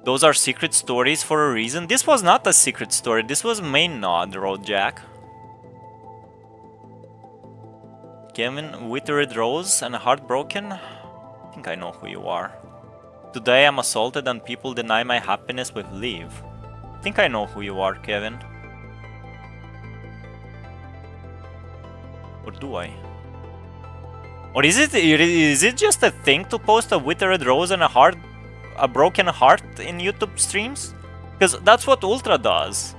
Those are secret stories for a reason. This was not a secret story. This was main nod, Road Jack. Kevin, Withered Rose and Heartbroken? I think I know who you are. Today I'm assaulted and people deny my happiness with leave. I think I know who you are, Kevin. Or do I? Or is it just a thing to post a Withered Rose and a broken heart in YouTube streams? Because that's what Ultra does.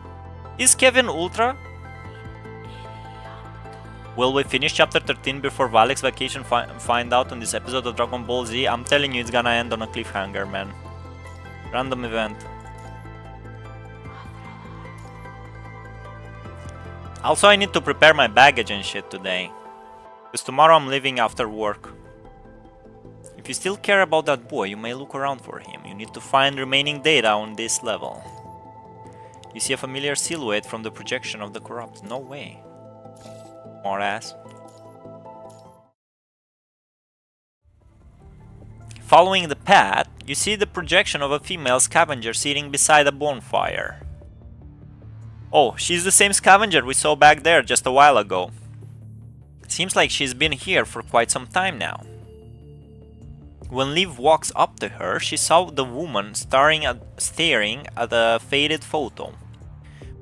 Is Kevin Ultra? Will we finish chapter 13 before Valics vacation find out on this episode of Dragon Ball Z? I'm telling you, it's gonna end on a cliffhanger, man. Random event. Also, I need to prepare my baggage and shit today. Because tomorrow I'm leaving after work. If you still care about that boy, you may look around for him. You need to find remaining data on this level. You see a familiar silhouette from the projection of the corrupt. No way. More ass. Following the path, you see the projection of a female scavenger sitting beside a bonfire. Oh, she's the same scavenger we saw back there just a while ago. Seems like she's been here for quite some time now. When Liv walks up to her, she saw the woman staring at a faded photo.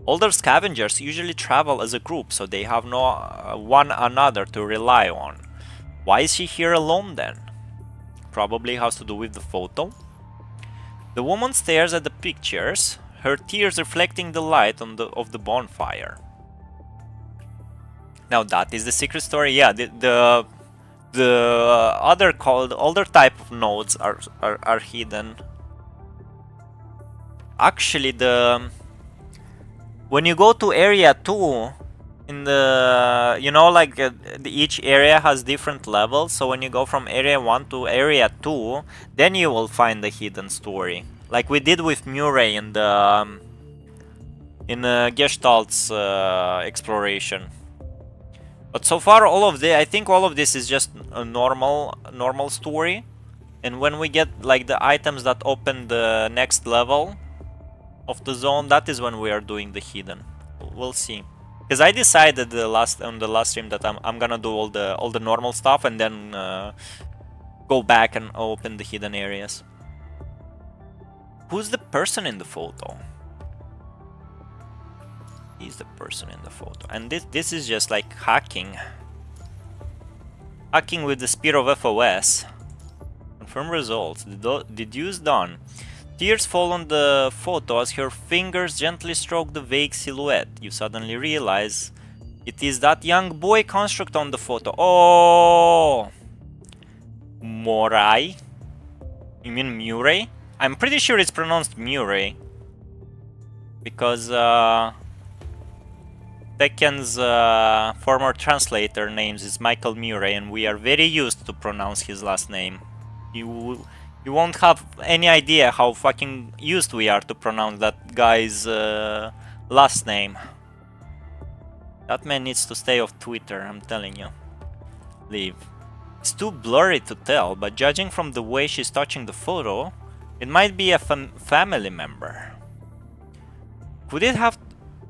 Older scavengers usually travel as a group, so they have no one another to rely on. Why is she here alone then? Probably has to do with the photo. The woman stares at the pictures, her tears reflecting the light of the bonfire. Now that is the secret story. Yeah, the older type of nodes are hidden. Actually, when you go to area 2, in the each area has different levels. So when you go from area 1 to area 2, then you will find the hidden story, like we did with Murray in the Gestalt's exploration. But so far, I think all of this is just a normal story. And when we get like the items that open the next level of the zone, that is when we are doing the hidden. We'll see. Because I decided on the last stream that I'm gonna do all the normal stuff and then go back and open the hidden areas. Who's the person in the photo? He's the person in the photo. And this is just like hacking. Hacking with the Spear of FOS. Confirm results. Deduce done. Tears fall on the photo as her fingers gently stroke the vague silhouette. You suddenly realize it is that young boy construct on the photo. Oh! Morai? You mean Murray? I'm pretty sure it's pronounced Murray. Because Tekken's former translator names is Michael Murray, and we are very used to pronounce his last name You won't have any idea how fucking used we are to pronounce that guy's last name. That man needs to stay off Twitter, I'm telling you. Leave. It's too blurry to tell, but judging from the way she's touching the photo, it might be a family member. Could it have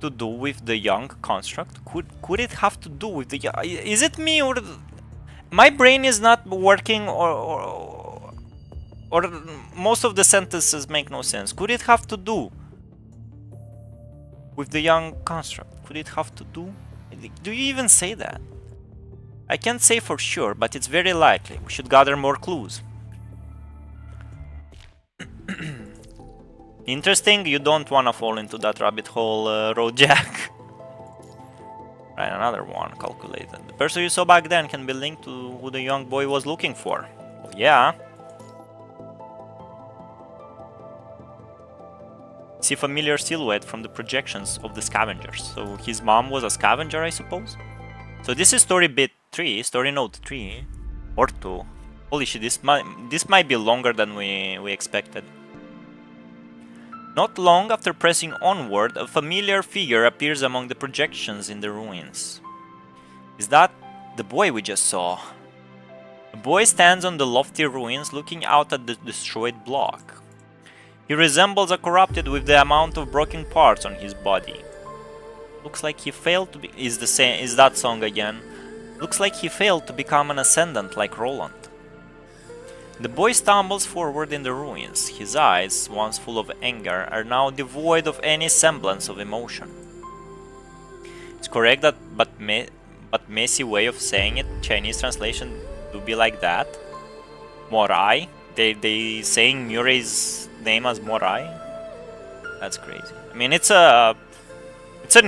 to do with the young construct? Could it have to do with the... Is it me or... My brain is not working, or most of the sentences make no sense. Could it have to do with the young construct? Could it have to do? Do you even say that? I can't say for sure, but it's very likely. We should gather more clues. Interesting, you don't want to fall into that rabbit hole, Road Jack. Right, another one, calculated. The person you saw back then can be linked to who the young boy was looking for. Well, yeah. See familiar silhouette from the projections of the scavengers. So his mom was a scavenger, I suppose? So this is story bit 3, story note 3. Or 2. Holy shit, this might be longer than we expected. Not long after pressing onward, a familiar figure appears among the projections in the ruins. Is that the boy we just saw? The boy stands on the lofty ruins looking out at the destroyed block. He resembles a corrupted with the amount of broken parts on his body. Looks like he failed to be... Is that song again? Looks like he failed to become an ascendant like Roland. The boy stumbles forward in the ruins. His eyes, once full of anger, are now devoid of any semblance of emotion. It's correct that, but messy way of saying it. Chinese translation do be like that. Morai. They saying Murray's name as Morai. That's crazy. I mean, it's an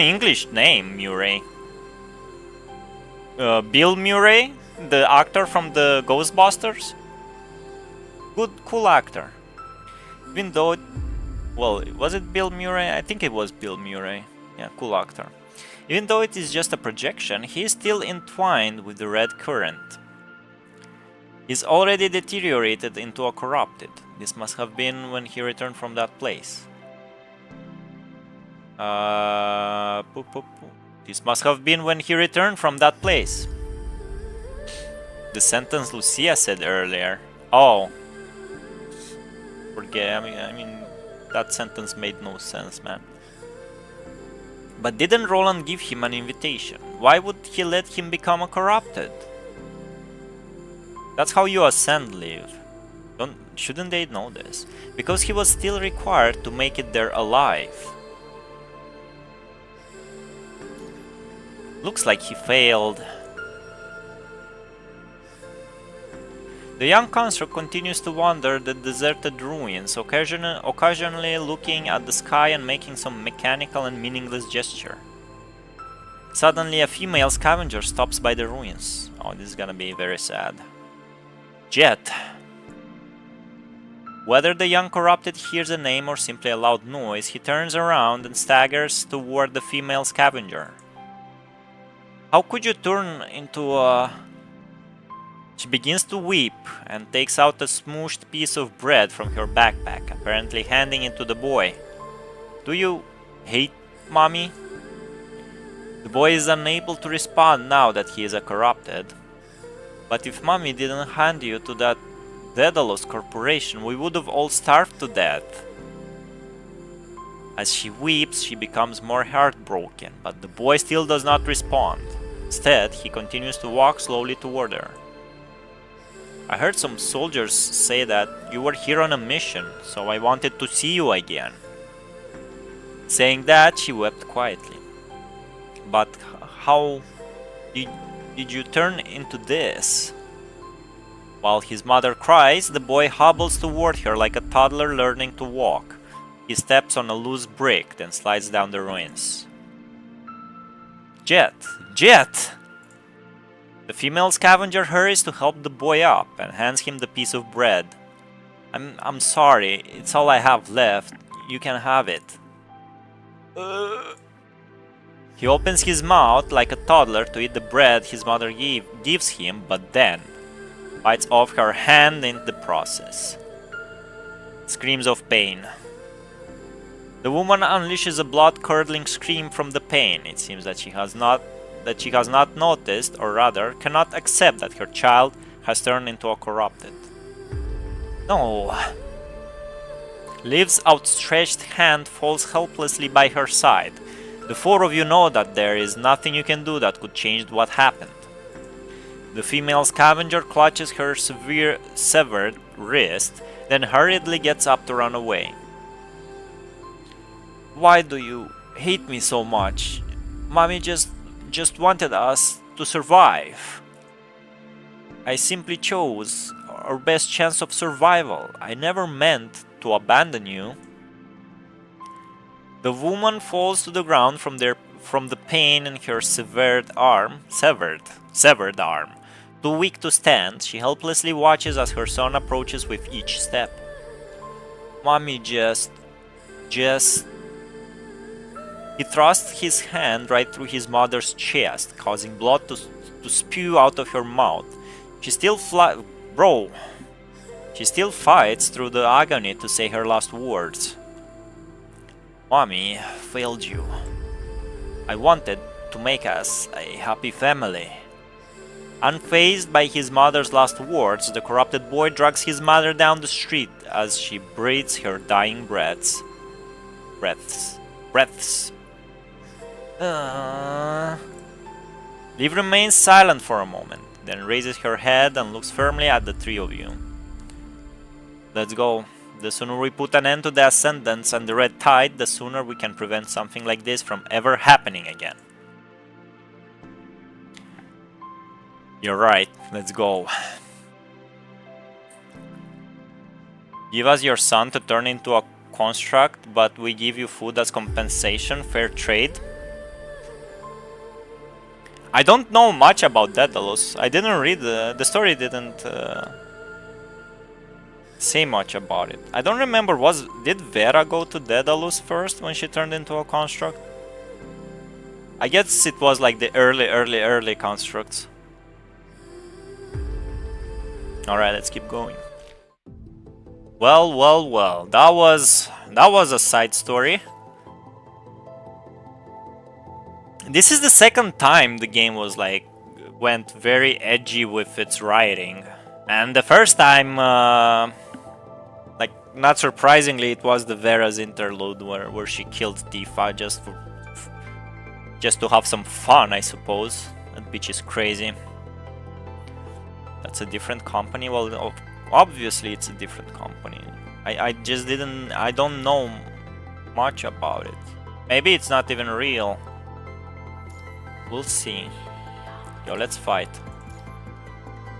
English name, Murray. Bill Murray, the actor from the Ghostbusters. Good, cool actor. Even though, well, was it Bill Murray? I think it was Bill Murray. Yeah, cool actor. Even though it is just a projection, he is still entwined with the red current. He's already deteriorated into a corrupted. This must have been when he returned from that place. This must have been when he returned from that place. The sentence Lucia said earlier. Oh. Forget, I mean, that sentence made no sense, man. But didn't Roland give him an invitation? Why would he let him become a corrupted? That's how you ascend, Liv. Shouldn't they know this? Because he was still required to make it there alive. Looks like he failed. The young construct continues to wander the deserted ruins, occasionally looking at the sky and making some mechanical and meaningless gesture. Suddenly a female scavenger stops by the ruins. Oh, this is gonna be very sad. Jet. Whether the young corrupted hears a name or simply a loud noise, he turns around and staggers toward the female scavenger. How could you turn into a... She begins to weep and takes out a smooshed piece of bread from her backpack, apparently handing it to the boy. Do you hate mommy? The boy is unable to respond now that he is a corrupted. But if mommy didn't hand you to that Daedalus corporation, we would have all starved to death. As she weeps, she becomes more heartbroken, but the boy still does not respond. Instead, he continues to walk slowly toward her. I heard some soldiers say that you were here on a mission, so I wanted to see you again. Saying that, she wept quietly. But how did you turn into this? While his mother cries, the boy hobbles toward her like a toddler learning to walk. He steps on a loose brick, then slides down the ruins. Jet! Jet! The female scavenger hurries to help the boy up and hands him the piece of bread. I'm sorry, it's all I have left. You can have it. He opens his mouth like a toddler to eat the bread his mother gives him, but then... bites off her hand in the process. Screams of pain. The woman unleashes a blood-curdling scream from the pain. It seems that she has not noticed, or rather, cannot accept that her child has turned into a corrupted. No. Liv's outstretched hand falls helplessly by her side. The four of you know that there is nothing you can do that could change what happened. The female scavenger clutches her severed wrist, then hurriedly gets up to run away. Why do you hate me so much? Mommy just wanted us to survive. I simply chose our best chance of survival. I never meant to abandon you. The woman falls to the ground from the pain in her severed arm. Too weak to stand, she helplessly watches as her son approaches with each step. Mommy just... He thrusts his hand right through his mother's chest, causing blood to spew out of her mouth. She still fights through the agony to say her last words. Mommy failed you. I wanted to make us a happy family. Unfazed by his mother's last words, the corrupted boy drags his mother down the street as she breathes her dying breaths. Liv remains silent for a moment, then raises her head and looks firmly at the three of you. Let's go. The sooner we put an end to the Ascendants and the Red Tide, the sooner we can prevent something like this from ever happening again. You're right, let's go. Give us your son to turn into a construct, but we give you food as compensation, fair trade. I don't know much about Daedalus. I didn't read the story didn't say much about it. I don't remember, did Vera go to Daedalus first when she turned into a construct? I guess it was like the early constructs. Alright, let's keep going. Well, that was a side story. This is the second time the game went very edgy with its writing, and the first time, not surprisingly, it was the Vera's interlude where she killed Tifa just to have some fun, I suppose. That bitch is crazy. That's a different company. Well, obviously it's a different company. I don't know much about it. Maybe it's not even real. We'll see. Yo, let's fight.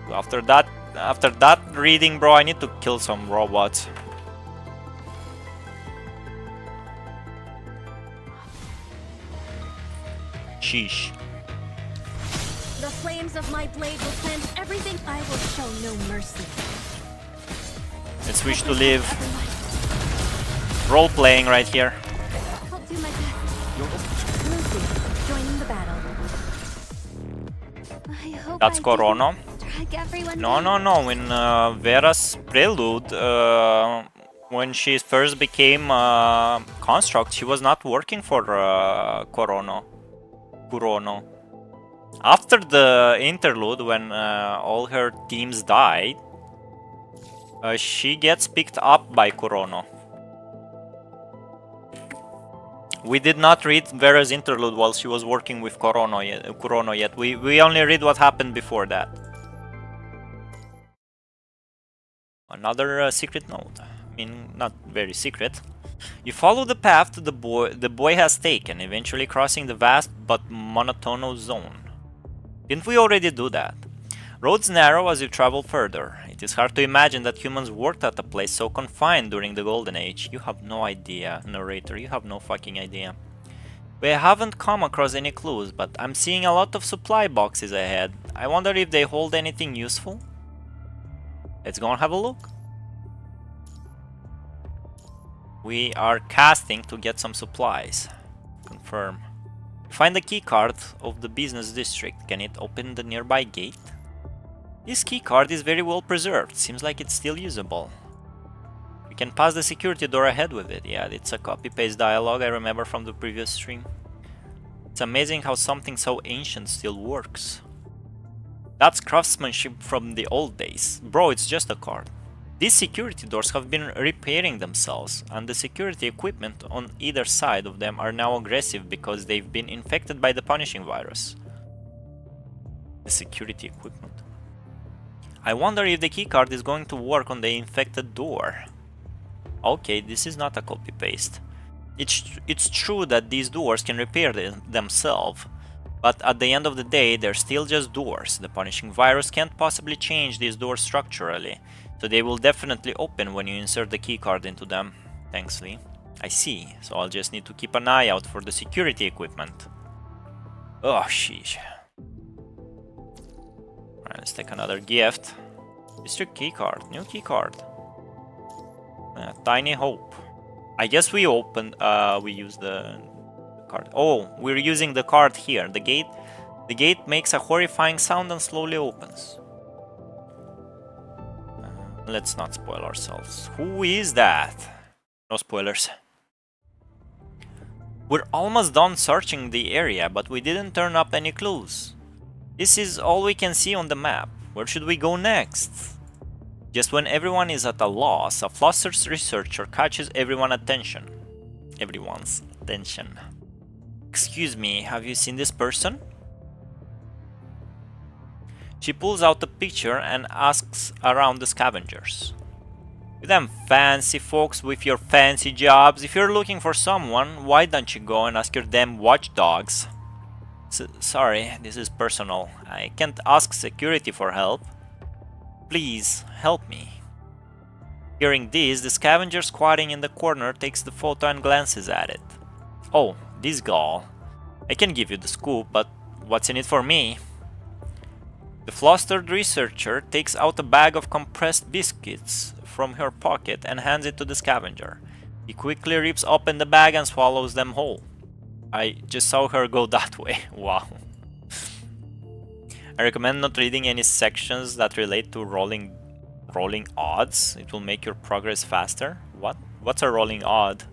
After that reading, bro, I need to kill some robots. Sheesh. The flames of my blade will cleanse everything. I will show no mercy. Let's switch to Liv. Role playing right here. I'll do my best. Lucy, joining the battle. I hope That's Corono. No. In Vera's prelude, when she first became Construct, she was not working for Kurono. After the interlude, when all her teams died, she gets picked up by Kurono. We did not read Vera's interlude while she was working with Kurono yet. We only read what happened before that. Another secret note. I mean, not very secret. You follow the path the boy has taken, eventually crossing the vast but monotonous zone. Didn't we already do that? Roads narrow as you travel further. It is hard to imagine that humans worked at a place so confined during the Golden Age. You have no idea, narrator, you have no fucking idea. We haven't come across any clues, but I'm seeing a lot of supply boxes ahead. I wonder if they hold anything useful? Let's go and have a look. We are casting to get some supplies. Confirm. Find the keycard of the business district. Can it open the nearby gate? This keycard is very well preserved. Seems like it's still usable. We can pass the security door ahead with it. Yeah, it's a copy-paste dialogue I remember from the previous stream. It's amazing how something so ancient still works. That's craftsmanship from the old days. Bro, it's just a card. These security doors have been repairing themselves, and the security equipment on either side of them are now aggressive because they've been infected by the punishing virus. The security equipment. I wonder if the keycard is going to work on the infected door. Okay, this is not a copy-paste. It's true that these doors can repair themselves, but at the end of the day, they're still just doors. The punishing virus can't possibly change these doors structurally, so they will definitely open when you insert the keycard into them. Thanks, Lee. I see, so I'll just need to keep an eye out for the security equipment. Oh, sheesh. Alright, let's take another gift. District keycard, new keycard. Tiny hope. I guess we use the card. Oh, we're using the card here. The gate makes a horrifying sound and slowly opens. Let's not spoil ourselves. Who is that? No spoilers. We're almost done searching the area, but we didn't turn up any clues. This is all we can see on the map. Where should we go next? Just when everyone is at a loss, a flustered researcher catches everyone's attention. Excuse me, have you seen this person? She pulls out a picture and asks around the scavengers. You them fancy folks with your fancy jobs, if you're looking for someone, why don't you go and ask your damn watchdogs? Sorry, this is personal. I can't ask security for help. Please, help me. Hearing this, the scavenger squatting in the corner takes the photo and glances at it. Oh, this gall. I can give you the scoop, but what's in it for me? The flustered researcher takes out a bag of compressed biscuits from her pocket and hands it to the scavenger. He quickly rips open the bag and swallows them whole. I just saw her go that way. Wow. I recommend not reading any sections that relate to rolling odds. It will make your progress faster. What? What's a rolling odd?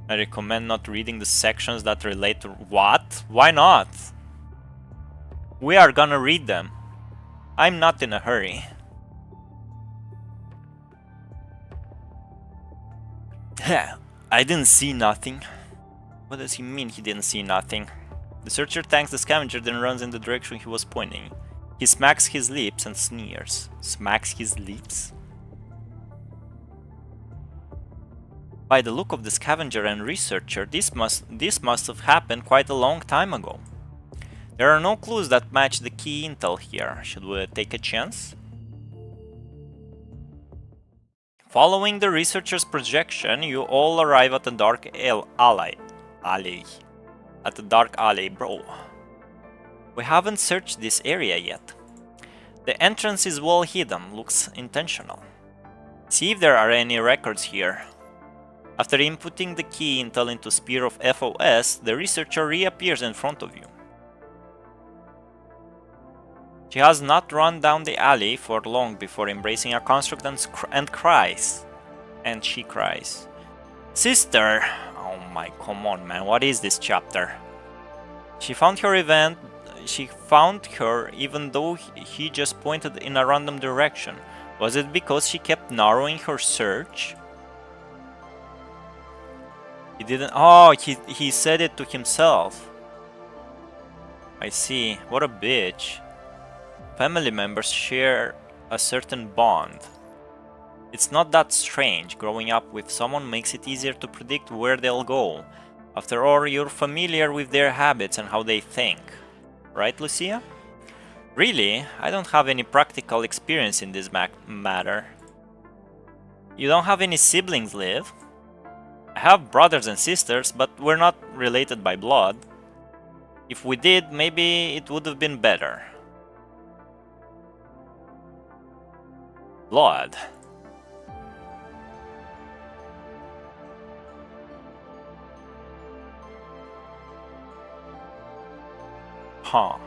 I recommend not reading the sections that relate to what? Why not? We are gonna read them. I'm not in a hurry. I didn't see nothing. What does he mean he didn't see nothing? The searcher thanks the scavenger, then runs in the direction he was pointing. He smacks his lips and sneers. Smacks his lips? By the look of the scavenger and researcher, this must have happened quite a long time ago. There are no clues that match the key intel here. Should we take a chance? Following the researcher's projection, you all arrive at the dark alley. At the dark alley, bro. We haven't searched this area yet. The entrance is well hidden, looks intentional. See if there are any records here. After inputting the key intel into Spear of FOS, the researcher reappears in front of you. She has not run down the alley for long before embracing a construct and cries. And she cries. Sister! Oh my, come on man, what is this chapter? She found her even though he just pointed in a random direction. Was it because she kept narrowing her search? He didn't... Oh, he said it to himself. I see. What a bitch. Family members share a certain bond. It's not that strange. Growing up with someone makes it easier to predict where they'll go. After all, you're familiar with their habits and how they think. Right, Lucia? Really? I don't have any practical experience in this matter. You don't have any siblings, Liv? I have brothers and sisters, but we're not related by blood. If we did, maybe it would have been better. Blood. Huh.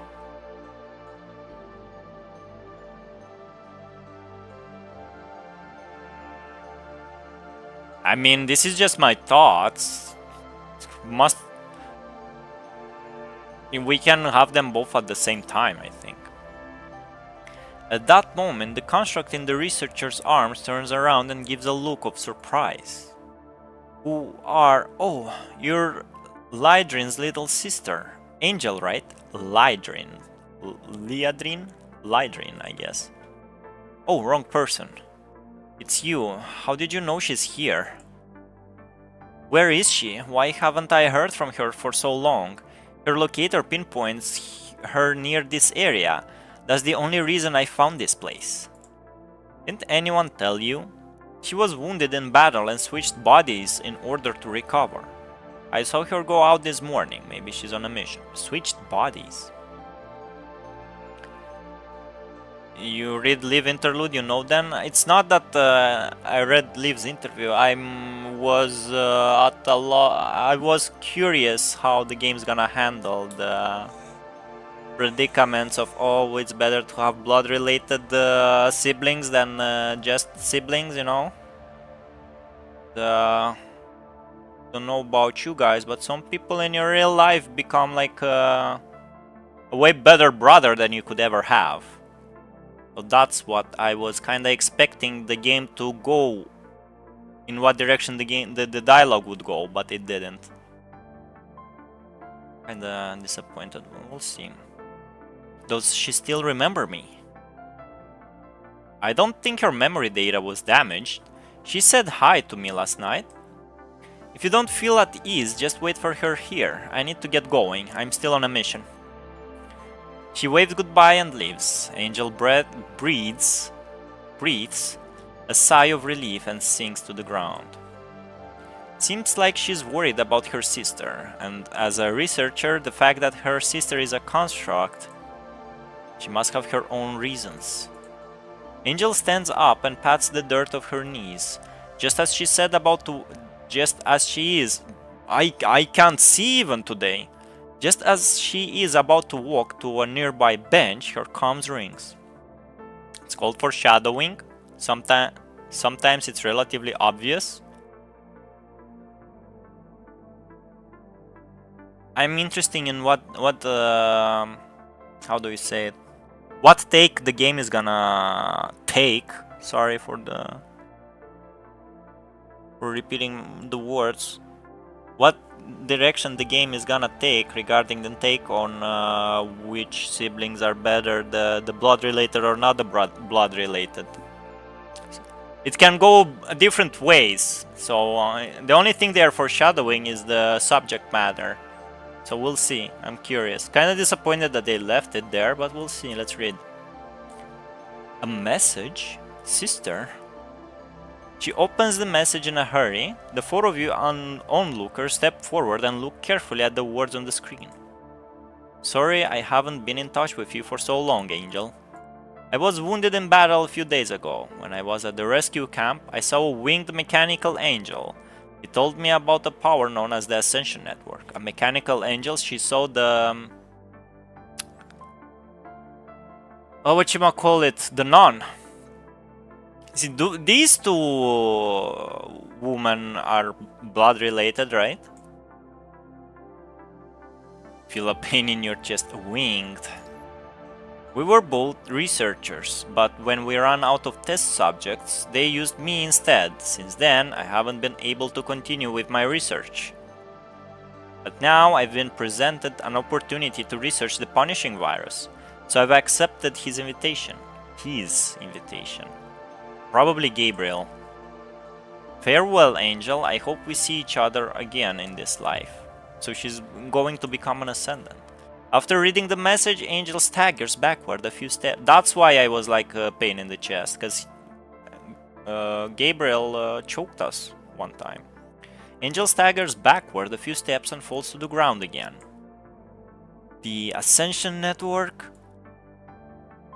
I mean, this is just my thoughts. We can have them both at the same time, I think. At that moment, the construct in the researcher's arms turns around and gives a look of surprise. Who are... Oh, you're Lydrin's little sister. Angel, right? Lydrin. Liadrin? Lydrin, I guess. Oh, wrong person. It's you. How did you know she's here? Where is she? Why haven't I heard from her for so long? Her locator pinpoints her near this area. That's the only reason I found this place. Didn't anyone tell you? She was wounded in battle and switched bodies in order to recover. I saw her go out this morning. Maybe she's on a mission. Switched bodies. You read Liv interlude, you know then? It's not that I read Liv's interview. I was curious how the game's gonna handle the predicaments of, oh, it's better to have blood-related siblings than just siblings, you know? Don't know about you guys, but some people in your real life become like a way better brother than you could ever have. So that's what I was kinda expecting the game to go, in what direction the dialogue would go, but it didn't. Kinda disappointed. We'll see. Does she still remember me? I don't think her memory data was damaged. She said hi to me last night. If you don't feel at ease, just wait for her here. I need to get going. I'm still on a mission. She waves goodbye and leaves. Angel breathes a sigh of relief and sinks to the ground. Seems like she's worried about her sister, and as a researcher, the fact that her sister is a construct, she must have her own reasons. Angel stands up and pats the dirt off her knees, just as she said about to... Just as she is... I can't see even today. Just as she is about to walk to a nearby bench, her comms rings. It's called foreshadowing. Sometimes it's relatively obvious. I'm interested in what how do you say it? What take the game is gonna take. Sorry for repeating the words. What direction the game is gonna take regarding the take on which siblings are better, the blood related or not the blood related. It can go different ways, so the only thing they are foreshadowing is the subject matter. So we'll see. I'm curious. Kinda disappointed that they left it there, but we'll see. Let's read. A message? Sister? She opens the message in a hurry. The four of you onlookers step forward and look carefully at the words on the screen. Sorry I haven't been in touch with you for so long, Angel. I was wounded in battle a few days ago. When I was at the rescue camp, I saw a winged mechanical angel. He told me about a power known as the Ascension Network. A mechanical angel, she saw the... oh, whatchamacallit, the nun. See, these two women are blood related, right? Feel a pain in your chest. Winged. We were both researchers, but when we ran out of test subjects, they used me instead. Since then, I haven't been able to continue with my research. But now I've been presented an opportunity to research the punishing virus, so I've accepted his invitation. Probably Gabriel. Farewell, Angel. I hope we see each other again in this life. So she's going to become an Ascendant. After reading the message, Angel staggers backward a few steps. That's why I was like a pain in the chest, because Gabriel choked us one time. Angel staggers backward a few steps and falls to the ground again. The Ascension Network?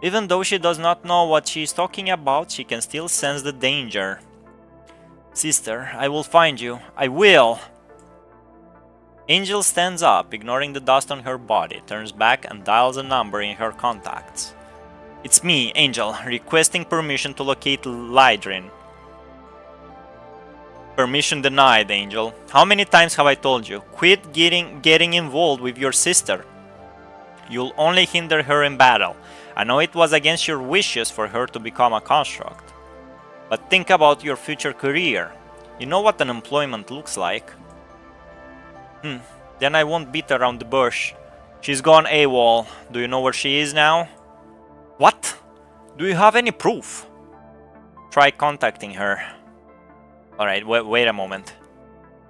Even though she does not know what she is talking about, she can still sense the danger. Sister, I will find you. I will! Angel stands up, ignoring the dust on her body, turns back and dials a number in her contacts. It's me, Angel, requesting permission to locate Lydrin. Permission denied, Angel. How many times have I told you? Quit getting involved with your sister. You'll only hinder her in battle. I know it was against your wishes for her to become a construct. But think about your future career. You know what unemployment looks like. Then I won't beat around the bush. She's gone AWOL. Do you know where she is now? What? Do you have any proof? Try contacting her. Alright, wait a moment.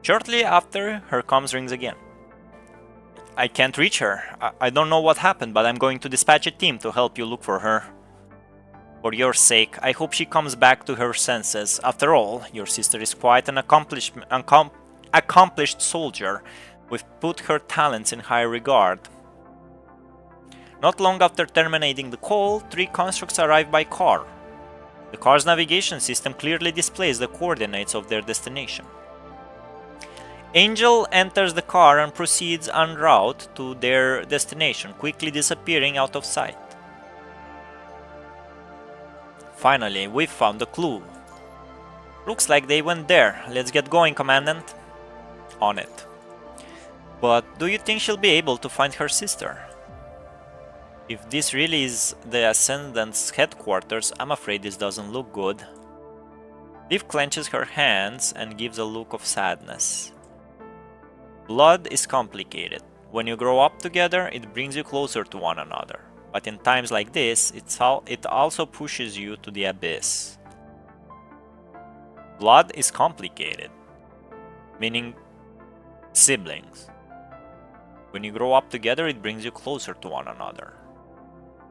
Shortly after, her comms rings again. I can't reach her. I don't know what happened, but I'm going to dispatch a team to help you look for her. For your sake, I hope she comes back to her senses. After all, your sister is quite an accomplished soldier. We've put her talents in high regard. Not long after terminating the call, 3 constructs arrive by car. The car's navigation system clearly displays the coordinates of their destination. Angel enters the car and proceeds en route to their destination, quickly disappearing out of sight. Finally, we've found the clue. Looks like they went there. Let's get going, Commandant. On it. But do you think she'll be able to find her sister? If this really is the Ascendant's headquarters, I'm afraid this doesn't look good. Liv clenches her hands and gives a look of sadness. Blood is complicated. When you grow up together, it brings you closer to one another. But in times like this, it also pushes you to the abyss. Blood is complicated, meaning siblings. When you grow up together, it brings you closer to one another.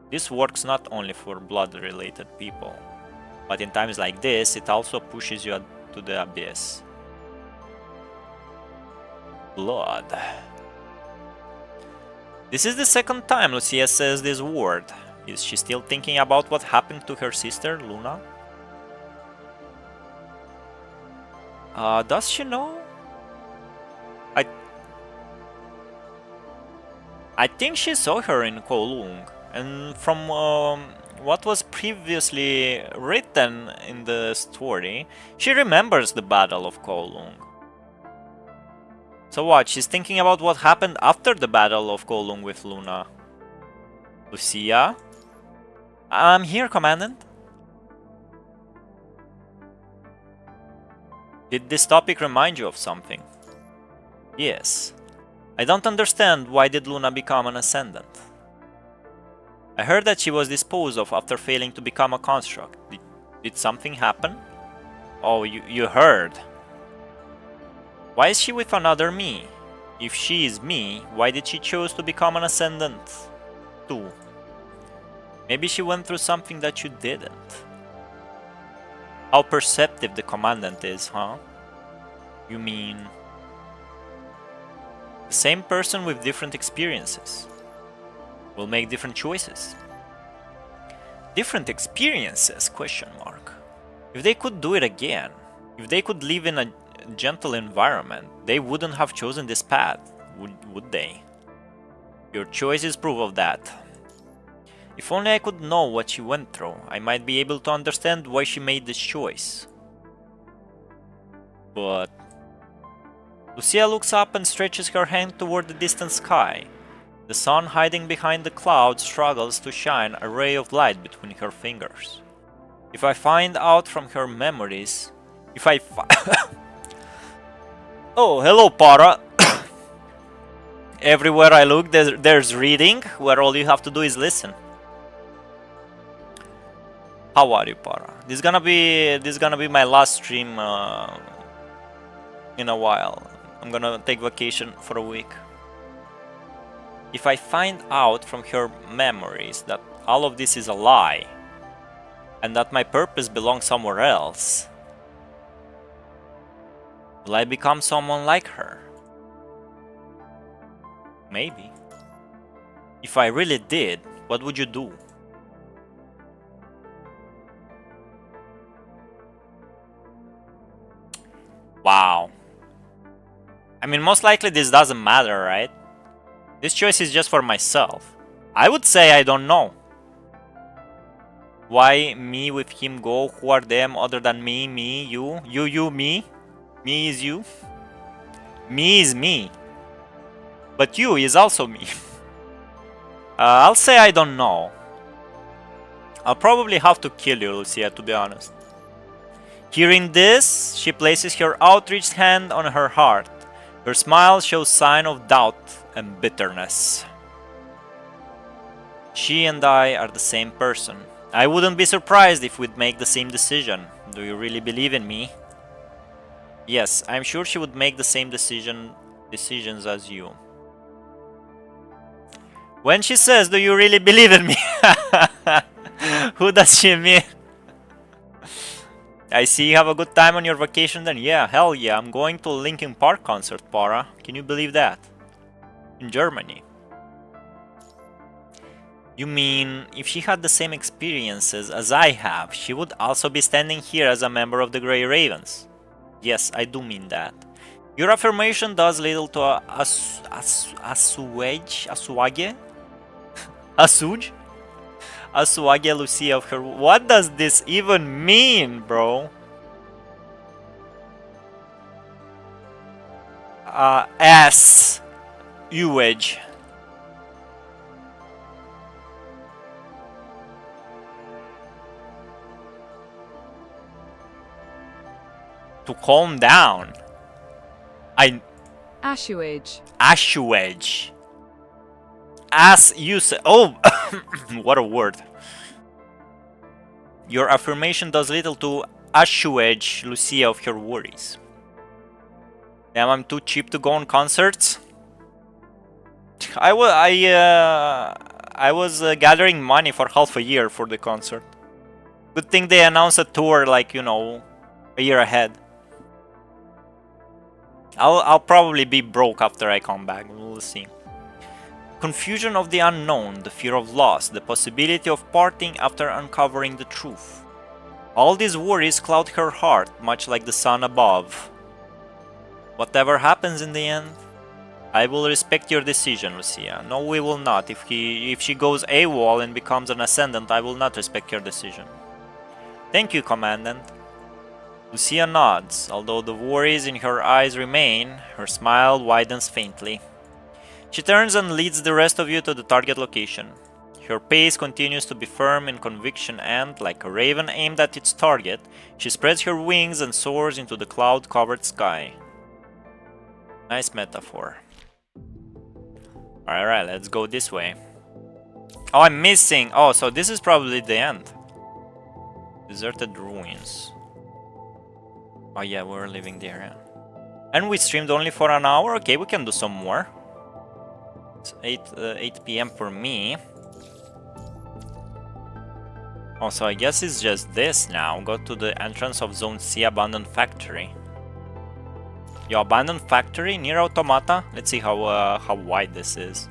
This works not only for blood-related people, but in times like this, it also pushes you to the abyss. Blood. This is the second time Lucia says this word. Is she still thinking about what happened to her sister, Luna? Does she know? I think she saw her in Kowloon, and from what was previously written in the story, she remembers the Battle of Kowloon. So what, she's thinking about what happened after the Battle of Kowloon with Luna. Lucia? I'm here, Commandant. Did this topic remind you of something? Yes. I don't understand, why did Luna become an Ascendant? I heard that she was disposed of after failing to become a construct. Did something happen? Oh, you heard. Why is she with another me? If she is me, why did she choose to become an Ascendant too? Maybe she went through something that you didn't. How perceptive the Commandant is, huh? You mean... the same person with different experiences will make different choices. Different experiences? Question mark. If they could do it again, if they could live in a gentle environment, they wouldn't have chosen this path, would they? Your choice is proof of that. If only I could know what she went through, I might be able to understand why she made this choice. But... Lucia looks up and stretches her hand toward the distant sky. The sun hiding behind the clouds struggles to shine a ray of light between her fingers. If I find out from her memories... Oh, hello, Para! Everywhere I look, there's reading, where all you have to do is listen. How are you, Para? This is gonna be my last stream in a while. I'm gonna take vacation for a week. If I find out from her memories that all of this is a lie, and that my purpose belongs somewhere else, will I become someone like her? Maybe. If I really did, what would you do? Wow. I mean, most likely this doesn't matter, right? This choice is just for myself. I would say I don't know. Why me with him go? Who are them other than me, you, me? Me is you. Me is me. But you is also me. I'll say I don't know. I'll probably have to kill you, Lucia, to be honest. Hearing this, she places her outreached hand on her heart. Her smile shows sign of doubt and bitterness. She and I are the same person. I wouldn't be surprised if we'd make the same decision. Do you really believe in me? Yes, I'm sure she would make the same decisions as you. When she says, do you really believe in me? Who does she mean? I see you have a good time on your vacation then. Yeah, hell yeah, I'm going to a Linkin Park concert, Para. Can you believe that? In Germany. You mean, if she had the same experiences as I have, she would also be standing here as a member of the Grey Ravens? Yes, I do mean that. Your affirmation does little to assuage Lucia of her. What does this even mean, bro? Assuage. To calm down. Assuage. Assuage. As you say. Oh, what a word. Your affirmation does little to assuage Lucia of her worries. Damn, I'm too cheap to go on concerts. I was gathering money for half a year for the concert. Good thing they announced a tour like, you know, a year ahead. I'll probably be broke after I come back. We'll see. Confusion of the unknown, the fear of loss, the possibility of parting after uncovering the truth. All these worries cloud her heart, much like the sun above. Whatever happens in the end, I will respect your decision, Lucia. No, we will not. If she goes AWOL and becomes an Ascendant, I will not respect your decision. Thank you, Commandant. Lucia nods. Although the worries in her eyes remain, her smile widens faintly. She turns and leads the rest of you to the target location. Her pace continues to be firm in conviction and, like a raven aimed at its target, she spreads her wings and soars into the cloud-covered sky. Nice metaphor. Alright, let's go this way. Oh, I'm missing! Oh, so this is probably the end. Deserted ruins. Oh yeah, we're leaving the area. And we streamed only for an hour? Okay, we can do some more. It's 8 p.m. for me. Oh, so I guess it's just this now. Go to the entrance of Zone C, Abandoned Factory. Yo, Abandoned Factory near Automata? Let's see how wide this is.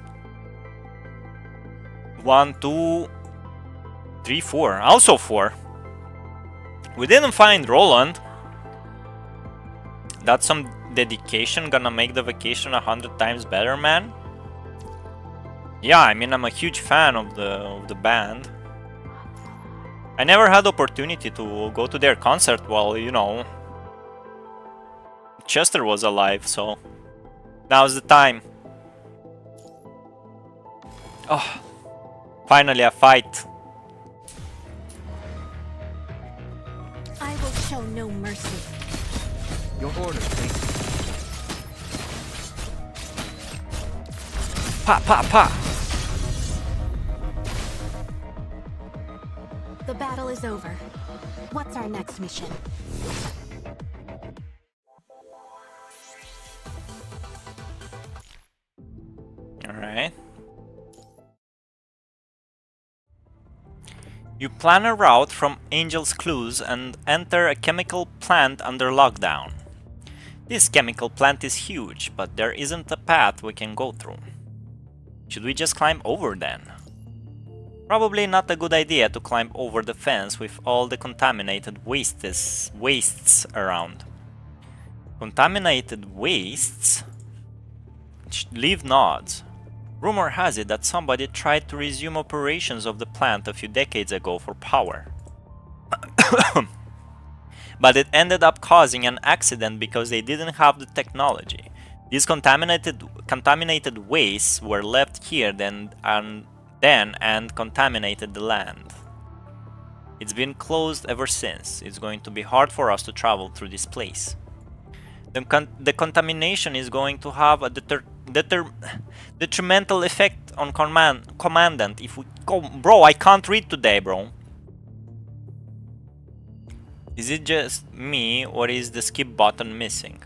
1, 2, 3, 4. Also 4. We didn't find Roland. That's some dedication, gonna make the vacation 100 times better, man. Yeah, I mean, I'm a huge fan of the band. I never had opportunity to go to their concert while, you know, Chester was alive, so now's the time. Oh, finally a fight. I will show no mercy. Your order, King. Pa, pa, pa. The battle is over. What's our next mission? Alright. You plan a route from Angel's Clues and enter a chemical plant under lockdown. This chemical plant is huge, but there isn't a path we can go through. Should we just climb over then? Probably not a good idea to climb over the fence with all the contaminated wastes around. Contaminated wastes? Leave nods. Rumor has it that somebody tried to resume operations of the plant a few decades ago for power. but it ended up causing an accident because they didn't have the technology. These contaminated wastes were left here and contaminated the land. It's been closed ever since. It's going to be hard for us to travel through this place. The contamination is going to have a detrimental effect on Commandant if we go. Bro, I can't read today, bro. Is it just me, or is the skip button missing?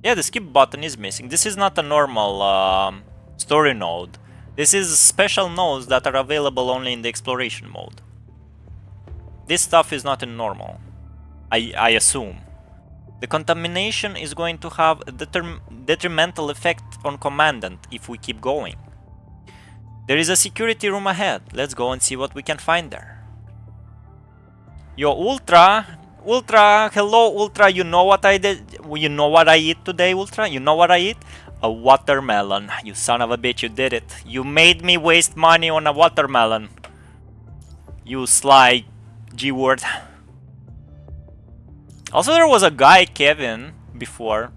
Yeah, the skip button is missing. This is not a normal story node. This is special nodes that are available only in the exploration mode. This stuff is not in normal, I assume. The contamination is going to have a detrimental effect on Commandant if we keep going. There is a security room ahead. Let's go and see what we can find there. Yo, Ultra, hello Ultra, you know what I did? You know what I eat today, Ultra? You know what I eat? A watermelon. You son of a bitch, you did it. You made me waste money on a watermelon. You sly G-word. Also, there was a guy, Kevin, before.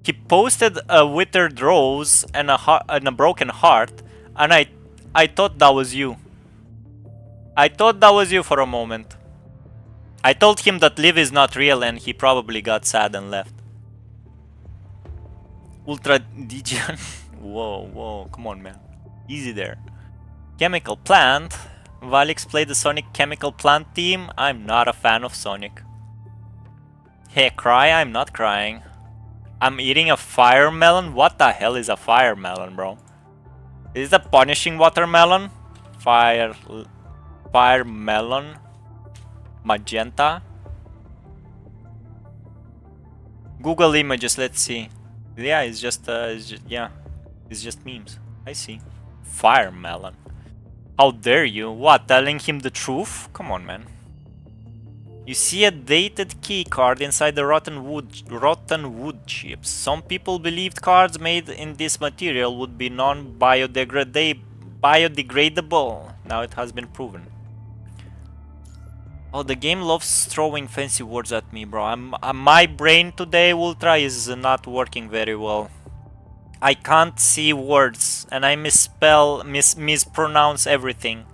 He posted a withered rose and a broken heart, and I thought that was you. I thought that was you for a moment. I told him that live is not real, and he probably got sad and left. Ultra Dijan. Whoa, come on, man. Easy there. Chemical plant. Valics played the Sonic Chemical Plant team. I'm not a fan of Sonic. Hey, cry? I'm not crying. I'm eating a fire melon? What the hell is a fire melon, bro? Is it a punishing watermelon? Fire melon? Magenta? Google images, let's see. Yeah, it's just memes. I see. Fire melon. How dare you? What, telling him the truth? Come on, man. You see a dated key card inside the rotten wood chips. Some people believed cards made in this material would be biodegradable. Now it has been proven. Oh, the game loves throwing fancy words at me, bro. My brain today, Ultra, is not working very well. I can't see words and I mispronounce everything.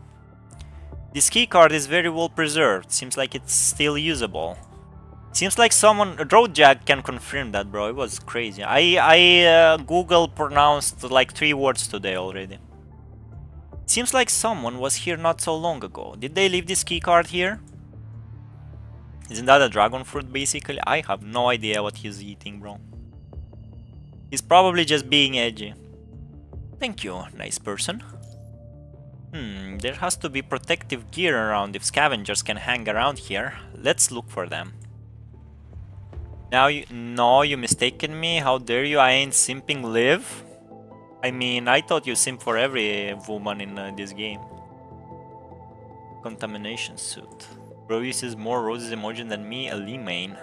This keycard is very well preserved. Seems like it's still usable. Seems like someone... Roadjack can confirm that, bro. It was crazy. I Google pronounced like 3 words today already. Seems like someone was here not so long ago. Did they leave this keycard here? Isn't that a dragon fruit, basically? I have no idea what he's eating, bro. He's probably just being edgy. Thank you, nice person. There has to be protective gear around if scavengers can hang around here. Let's look for them. Now you mistaken me. How dare you? I ain't simping Liv. I mean, I thought you simp for every woman in this game. Contamination suit. Bro uses more roses emoji than me, a Lee-main.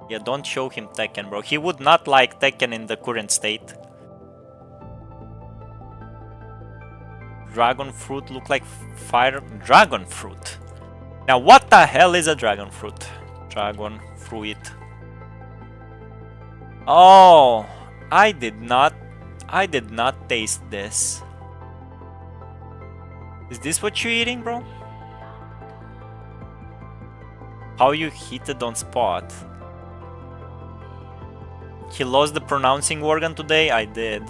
Yeah, don't show him Tekken, bro. He would not like Tekken in the current state. Dragon fruit look like fire. Dragon fruit. Now what the hell is a dragon fruit? Dragon fruit. Oh, I did not taste this. Is this what you're eating, bro? How you hit it on spot? He lost the pronouncing organ today? I did.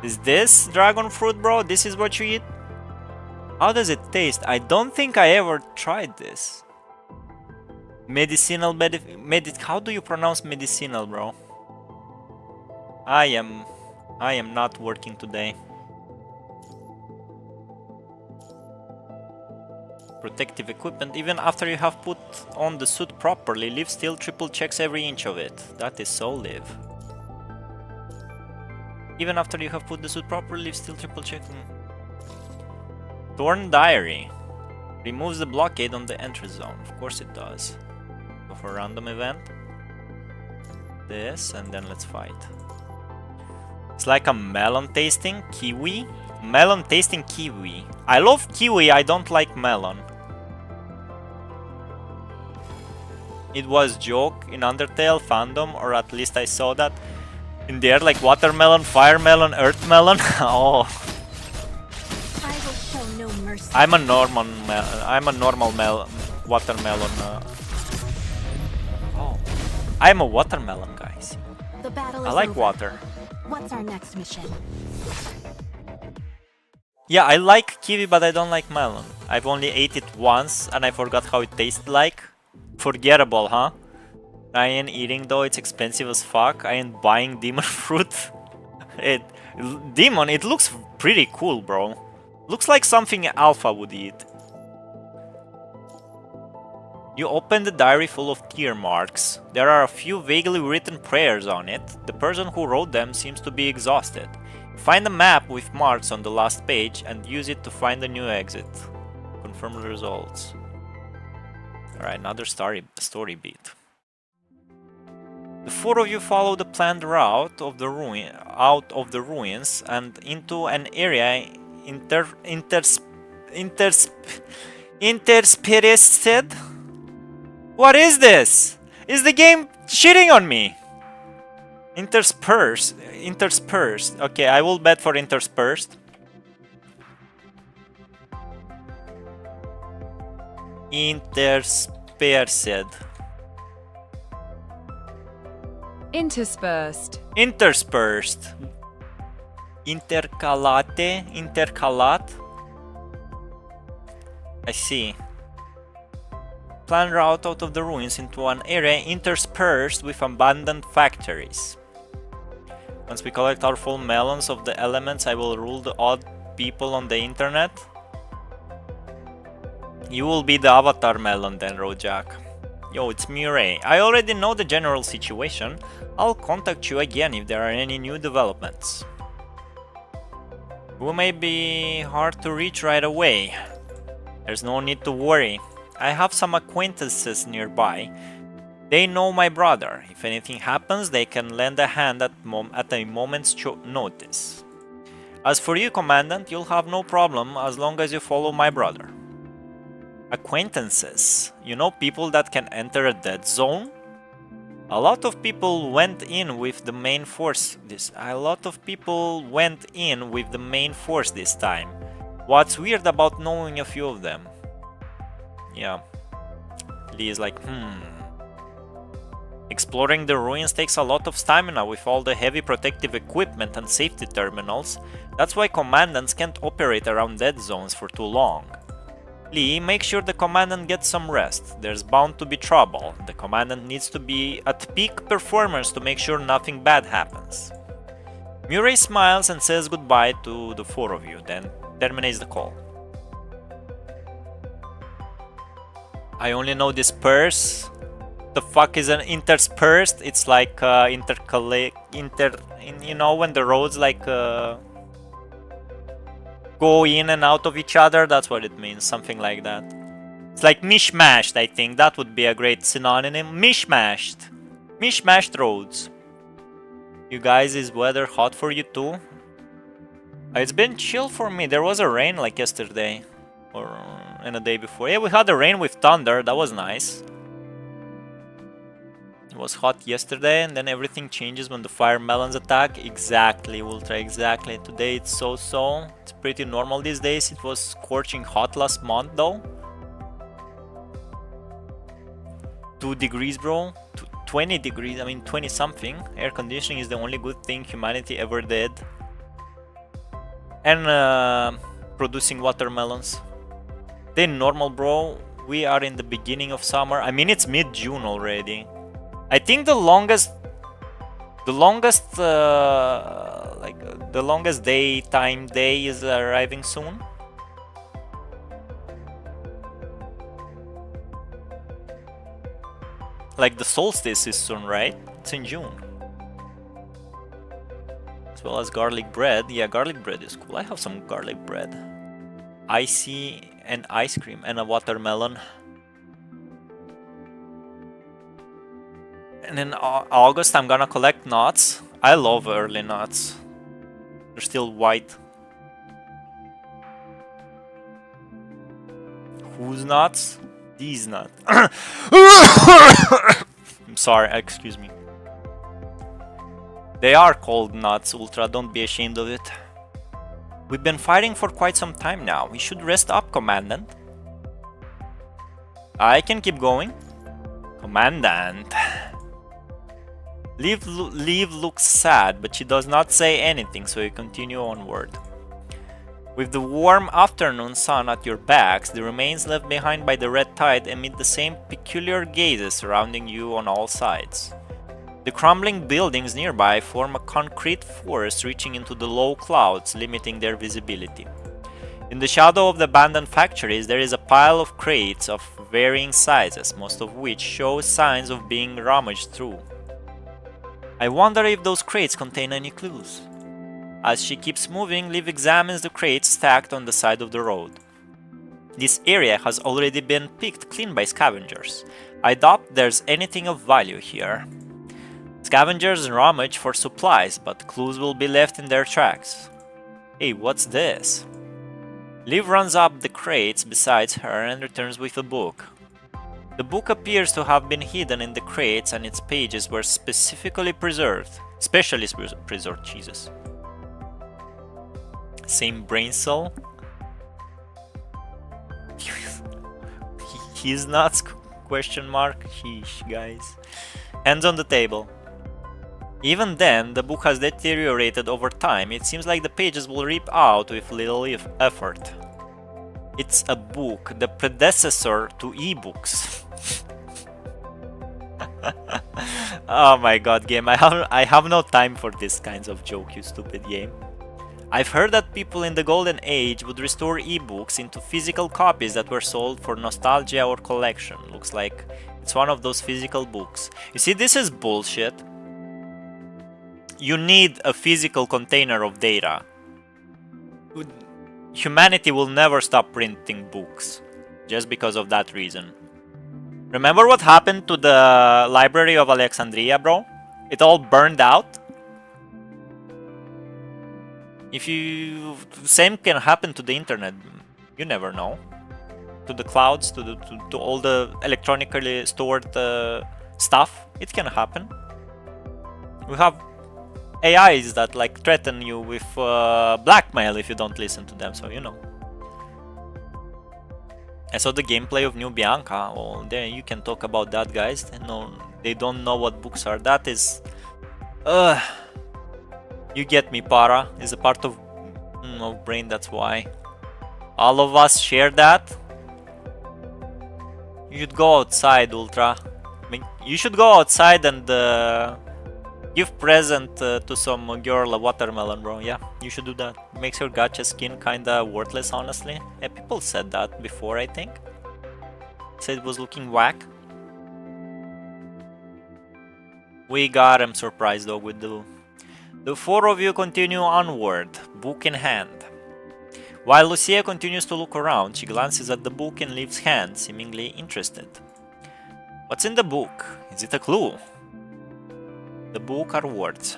Is this dragon fruit, bro? This is what you eat? How does it taste? I don't think I ever tried this. Medicinal how do you pronounce medicinal, bro? I am not working today. Protective equipment. Even after you have put on the suit properly, Liv still triple checks every inch of it. That is so Liv. Even after you have put the suit properly, Liv still triple checking. Torn Diary. Removes the blockade on the entry zone. Of course it does. Go for a random event. This, and then let's fight. It's like a melon tasting kiwi. Melon tasting kiwi. I love kiwi, I don't like melon. it was joke in Undertale fandom, or at least I saw that in there, like watermelon, fire melon, earth melon. Oh, I will show no mercy. I'm a normal watermelon. Oh, I'm a watermelon, guys. The battle is I like over. water. What's our next mission? Yeah, I like kiwi, but I don't like melon. I've only ate it once, and I forgot how it tasted like. Forgettable, huh? I ain't eating though, it's expensive as fuck. I ain't buying demon fruit. Demon, it looks pretty cool, bro. Looks like something Alpha would eat. You open the diary full of tear marks. There are a few vaguely written prayers on it. The person who wrote them seems to be exhausted. Find a map with marks on the last page and use it to find a new exit. Confirm the results. Alright, another story beat. The four of you follow the planned route of the out of the ruins and into an area interspersed. What is this? Is the game shitting on me? Interspersed. Okay, I will bet for interspersed. Interspersed. Interspersed. Interspersed. Intercalat. I see. Plan route out of the ruins into an area interspersed with abandoned factories. Once we collect our full melons of the elements, I will rule the odd people on the internet. You will be the avatar melon then, Rojak. Yo, it's Murray. I already know the general situation. I'll contact you again if there are any new developments. We may be hard to reach right away. There's no need to worry. I have some acquaintances nearby. They know my brother. If anything happens, they can lend a hand at a moment's notice. As for you, Commandant, you'll have no problem as long as you follow my brother. Acquaintances. You know people that can enter a dead zone? A lot of people went in with the main force this time. What's weird about knowing a few of them? Yeah. Lee is like, Exploring the ruins takes a lot of stamina with all the heavy protective equipment and safety terminals. That's why commandants can't operate around dead zones for too long. Lee, make sure the commandant gets some rest. There's bound to be trouble. The commandant needs to be at peak performance to make sure nothing bad happens. Murray smiles and says goodbye to the four of you, then terminates the call. I only know this purse. The fuck is an interspersed? It's like you know, when the roads like go in and out of each other, that's what it means, something like that. It's like mishmashed, I think. That would be a great synonym. Mishmashed. Mishmashed roads. You guys, is weather hot for you too? It's been chill for me. There was a rain like yesterday. Or and a day before. Yeah, we had a rain with thunder. That was nice. It was hot yesterday, and then everything changes when the fire melons attack. Exactly, Ultra, exactly. Today it's so-so. It's pretty normal these days. It was scorching hot last month, though. 2 degrees, bro. 20 degrees, I mean 20 something. Air conditioning is the only good thing humanity ever did. And producing watermelons. They normal, bro. We are in the beginning of summer. I mean, it's mid-June already. I think the longest daytime day is arriving soon. Like the solstice is soon, right? It's in June. As well as garlic bread. Yeah, garlic bread is cool. I have some garlic bread. Icy and ice cream and a watermelon. And in August, I'm gonna collect nuts. I love early nuts. They're still white. Whose nuts? These nuts. I'm sorry, excuse me. They are called nuts, Ultra, don't be ashamed of it. We've been fighting for quite some time now. We should rest up, Commandant. I can keep going. Commandant. Liv looks sad, but she does not say anything, so you continue onward. With the warm afternoon sun at your backs, the remains left behind by the red tide emit the same peculiar gazes surrounding you on all sides. The crumbling buildings nearby form a concrete forest reaching into the low clouds, limiting their visibility. In the shadow of the abandoned factories, there is a pile of crates of varying sizes, most of which show signs of being rummaged through. I wonder if those crates contain any clues. As she keeps moving, Liv examines the crates stacked on the side of the road. This area has already been picked clean by scavengers. I doubt there's anything of value here. Scavengers rummage for supplies, but clues will be left in their tracks. Hey, what's this? Liv runs up the crates beside her and returns with a book. The book appears to have been hidden in the crates and its pages were specially preserved. Jesus. Same brain cell? He's nuts? Question mark? Sheesh, guys. Hands on the table. Even then, the book has deteriorated over time. It seems like the pages will rip out with little effort. It's a book, the predecessor to ebooks. Oh my god, game. I have no time for this kinds of joke, you stupid game. I've heard that people in the golden age would restore ebooks into physical copies that were sold for nostalgia or collection. Looks like it's one of those physical books. You see, this is bullshit. You need a physical container of data. Humanity will never stop printing books just because of that reason. Remember what happened to the Library of Alexandria, bro? It all burned out. Same can happen to the internet. You never know. To the clouds, to all the electronically stored stuff, it can happen. We have AIs that like threaten you with blackmail if you don't listen to them, so you know. I saw the gameplay of New Bianca. Well, then you can talk about that, guys. They don't know what books are. That is, you get me, Para. Is a part of brain. That's why all of us share that. You should go outside, Ultra. I mean, you should go outside and give present to some girl a watermelon, bro. Yeah, you should do that. Makes your gacha skin kinda worthless, honestly. Yeah, people said that before, I think. Said it was looking whack. We got him surprised though with the four of you continue onward, book in hand. While Lucia continues to look around, she glances at the book in Liv's hand, seemingly interested. What's in the book? Is it a clue? The book are words.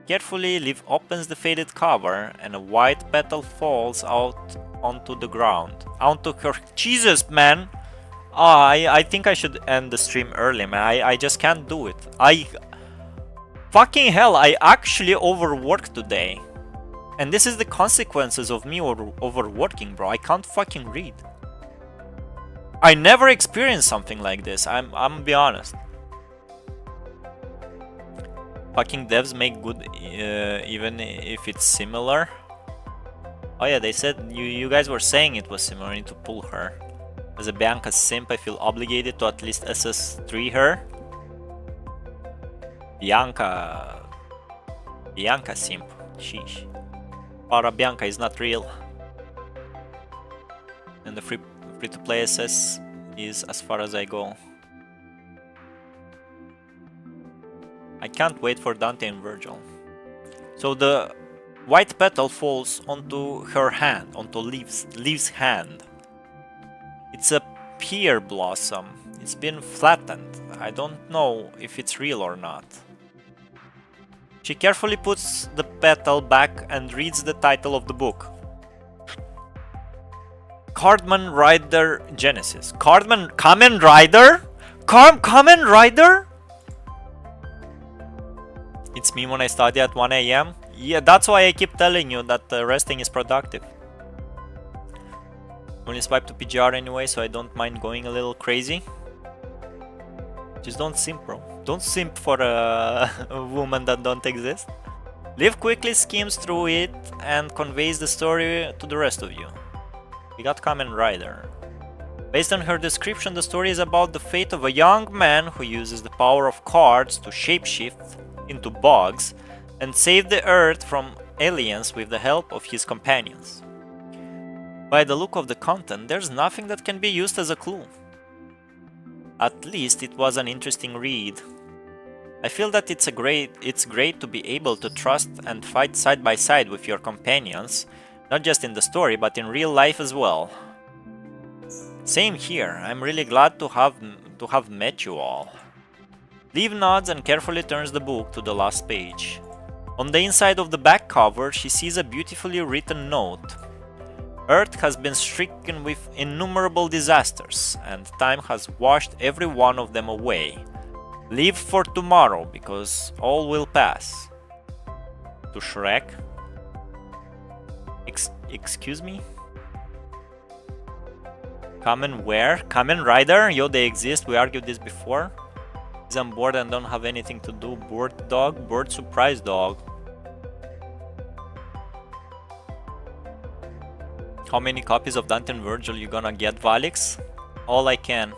Carefully, Liv opens the faded cover and a white petal falls out onto the ground. Onto her... Jesus, man! I think I should end the stream early, man. I just can't do it. Fucking hell, I actually overworked today. And this is the consequences of me overworking, bro. I can't fucking read. I never experienced something like this. I'm gonna be honest. Fucking devs make good even if it's similar. Oh yeah, they said you guys were saying it was similar. I need to pull her. As a Bianca simp, I feel obligated to at least SS3 her. Bianca simp. Sheesh. Para Bianca is not real. And the free-to-play SS is as far as I go. I can't wait for Dante and Virgil. So the white petal falls onto her hand, onto Liv's hand. It's a pear blossom. It's been flattened. I don't know if it's real or not. She carefully puts the petal back and reads the title of the book. Kamen Rider Genesis. Kamen Rider? Kamen Rider? It's me when I study at 1 AM. Yeah, that's why I keep telling you that resting is productive. Only swipe to PGR anyway, so I don't mind going a little crazy. Just don't simp, bro. Don't simp for a woman that don't exist. Liv quickly skims through it and conveys the story to the rest of you. We got Kamen Rider. Based on her description, the story is about the fate of a young man who uses the power of cards to shapeshift into bugs and save the Earth from aliens with the help of his companions. By the look of the content, there's nothing that can be used as a clue. At least it was an interesting read. I feel that it's great to be able to trust and fight side by side with your companions, not just in the story but in real life as well. Same here, I'm really glad to have met you all. Liv nods and carefully turns the book to the last page. On the inside of the back cover, she sees a beautifully written note. Earth has been stricken with innumerable disasters, and time has washed every one of them away. Live for tomorrow, because all will pass. To Shrek? Excuse me? Kamen where? Kamen Rider? Yo, they exist, we argued this before. I'm bored and don't have anything to do. Bored dog? Bored surprise dog. How many copies of Dante and Virgil you gonna get, Valics? All I can.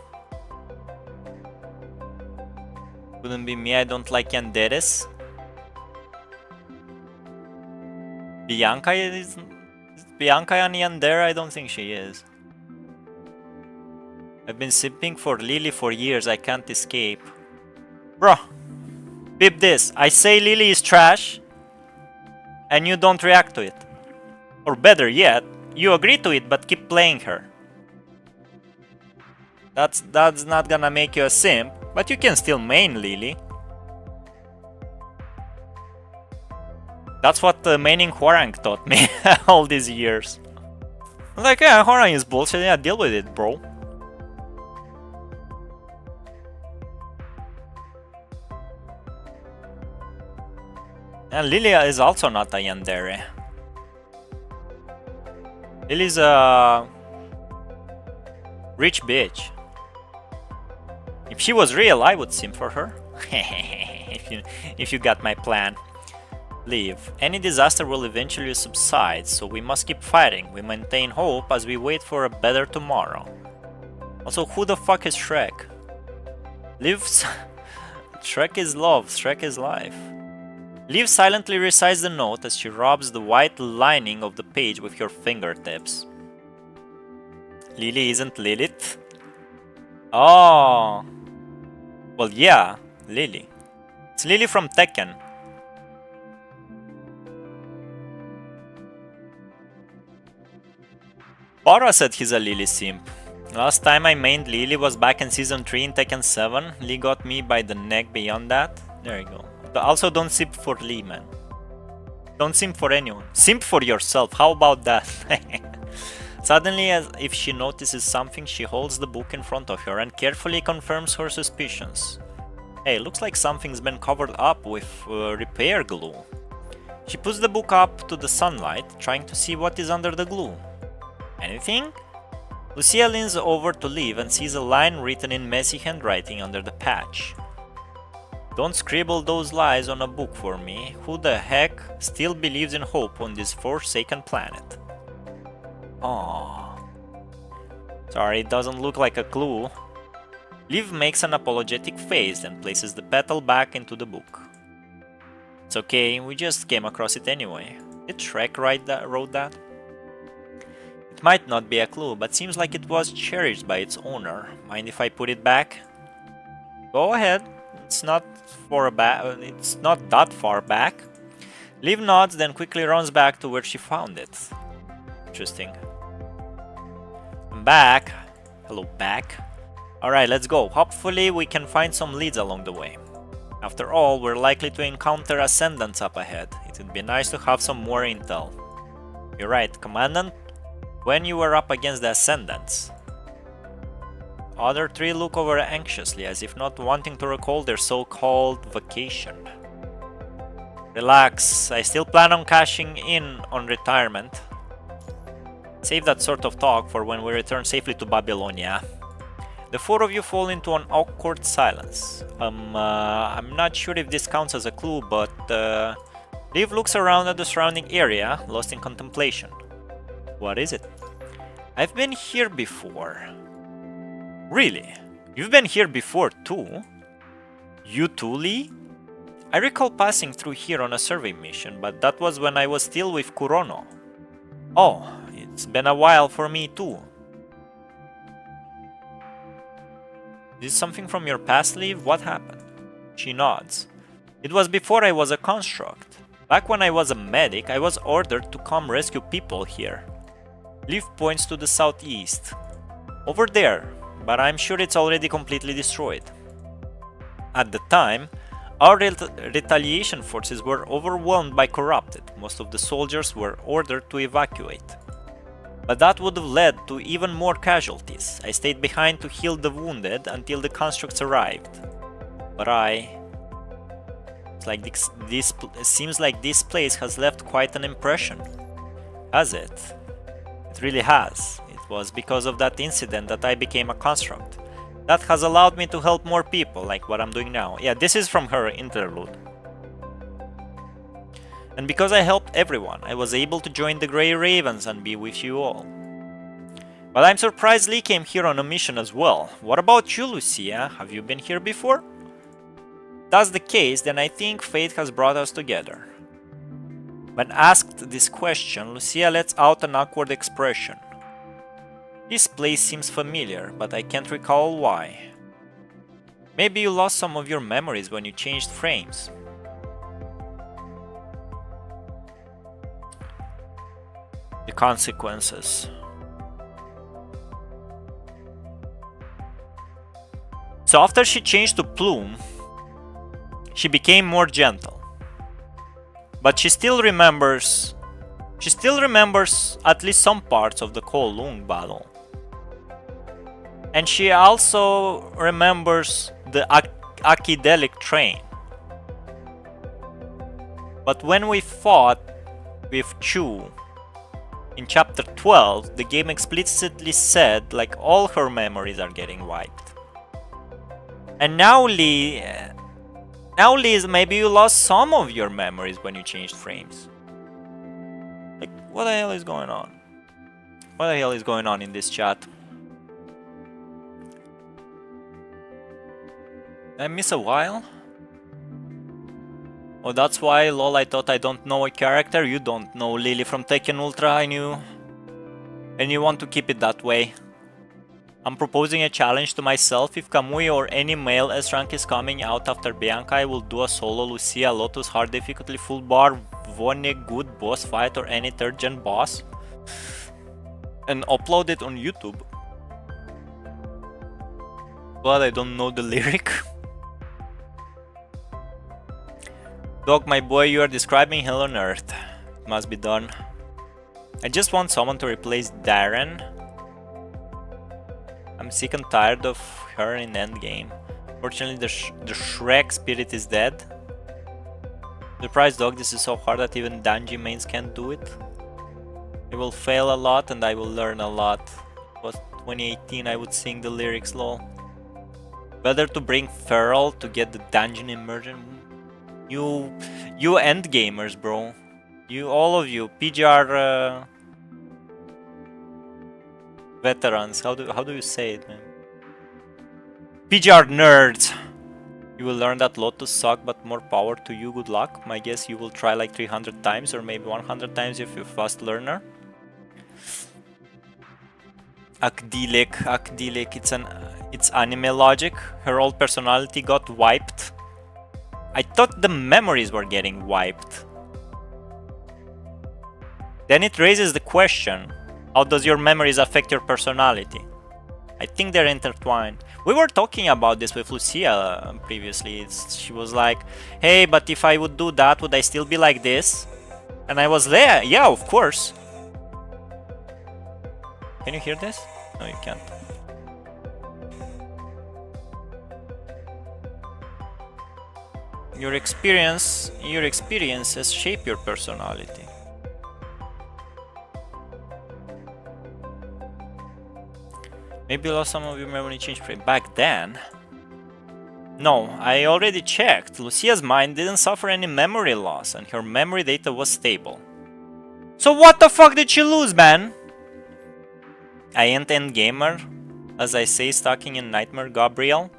Couldn't be me, I don't like yanderes. Bianca is Bianca an yandere? I don't think she is. I've been simping for Lily for years, I can't escape. Bro, peep this. I say Lily is trash and you don't react to it. Or better yet, you agree to it but keep playing her. That's not gonna make you a simp, but you can still main Lily. That's what maining Hwarang taught me all these years. I'm like, yeah, Hwarang is bullshit, yeah, deal with it, bro. And Lilia is also not a yandere. Lily's a rich bitch. If she was real, I would simp for her. if you got my plan. Leave. Any disaster will eventually subside, so we must keep fighting. We maintain hope as we wait for a better tomorrow. Also, who the fuck is Shrek? Lives. Shrek is love, Shrek is life. Liv silently recites the note as she rubs the white lining of the page with her fingertips. Lily isn't Lilith? Oh. Well, yeah, Lily. It's Lily from Tekken. Bara said he's a Lily simp. Last time I mained Lily was back in Season 3 in Tekken 7. Lee got me by the neck beyond that. There you go. But also don't simp for Lee, man. Don't simp for anyone. Simp for yourself, how about that? Suddenly, as if she notices something, she holds the book in front of her and carefully confirms her suspicions. Hey, looks like something's been covered up with repair glue. She puts the book up to the sunlight, trying to see what is under the glue. Anything? Lucia leans over to leave and sees a line written in messy handwriting under the patch. Don't scribble those lies on a book for me. Who the heck still believes in hope on this forsaken planet? Aww. Sorry, it doesn't look like a clue. Liv makes an apologetic face and places the petal back into the book. It's okay, we just came across it anyway. Did Shrek wrote that? It might not be a clue, but seems like it was cherished by its owner. Mind if I put it back? Go ahead. It's not that far back. Liv nods, then quickly runs back to where she found it. Interesting. I'm back. Hello, back. Alright, let's go. Hopefully we can find some leads along the way. After all, we're likely to encounter ascendants up ahead. It would be nice to have some more intel. You're right, Commandant. when you were up against the Ascendants. Other three look over anxiously, as if not wanting to recall their so-called vacation. Relax, I still plan on cashing in on retirement. Save that sort of talk for when we return safely to Babylonia. The four of you fall into an awkward silence. I'm not sure if this counts as a clue, but Liv looks around at the surrounding area, lost in contemplation. What is it? I've been here before. Really? You've been here before too? You too, Lee? I recall passing through here on a survey mission, but that was when I was still with Kurono. Oh, it's been a while for me too. Is this something from your past, Liv? What happened? She nods. It was before I was a construct. Back when I was a medic, I was ordered to come rescue people here. Liv points to the southeast. Over there, but I'm sure it's already completely destroyed. At the time, our retaliation forces were overwhelmed by corrupted. Most of the soldiers were ordered to evacuate. But that would have led to even more casualties. I stayed behind to heal the wounded until the constructs arrived. But it seems like this place has left quite an impression. Has it? It really has. It was because of that incident that I became a construct. That has allowed me to help more people, like what I'm doing now. Yeah, this is from her interlude. And because I helped everyone, I was able to join the Grey Ravens and be with you all. But I'm surprised Lee came here on a mission as well. What about you, Lucia? Have you been here before? If that's the case, then I think fate has brought us together. When asked this question, Lucia lets out an awkward expression. This place seems familiar, but I can't recall why. Maybe you lost some of your memories when you changed frames. The consequences. So after she changed to Plume, she became more gentle. But she still remembers at least some parts of the Kowloon battle. And she also remembers the Akidelic train. But when we fought with Chu in chapter 12, the game explicitly said like all her memories are getting wiped. And now Lee is maybe you lost some of your memories when you changed frames. Like, what the hell is going on? What the hell is going on in this chat? Did I miss a while? Oh, that's why, lol, I thought I don't know a character. You don't know Lily from Tekken Ultra, I knew. And you want to keep it that way. I'm proposing a challenge to myself. If Kamui or any male S-rank is coming out after Bianca, I will do a solo Lucia, Lotus, hard difficulty, full bar, Vonne, good boss fight, or any third gen boss. And upload it on YouTube. But I don't know the lyric. Dog, my boy, you are describing hell on earth. It must be done. I just want someone to replace Darren. I'm sick and tired of her in endgame. Fortunately, the Shrek spirit is dead. Surprise, dog, this is so hard that even Danji mains can't do it. I will fail a lot and I will learn a lot. It was 2018, I would sing the lyrics, lol. Better to bring Feral to get the dungeon immersion. You end gamers, bro. You, all of you, PGR veterans. How do you say it, man? PGR nerds. You will learn that Lotus suck, but more power to you. Good luck. My guess you will try like 300 times or maybe 100 times if you're a fast learner. Akdilek. It's anime logic. Her old personality got wiped. I thought the memories were getting wiped. Then it raises the question, how does your memories affect your personality? I think they're intertwined. We were talking about this with Lucia previously. She was like, hey, but if I would do that, would I still be like this? And I was there, yeah, of course. Can you hear this? No, you can't. Your experiences shape your personality. Maybe you lost some of your memory change back then. No, I already checked. Lucia's mind didn't suffer any memory loss and her memory data was stable. So what the fuck did she lose, man? I ain't gamer, as I say, stalking in Nightmare Gabriel.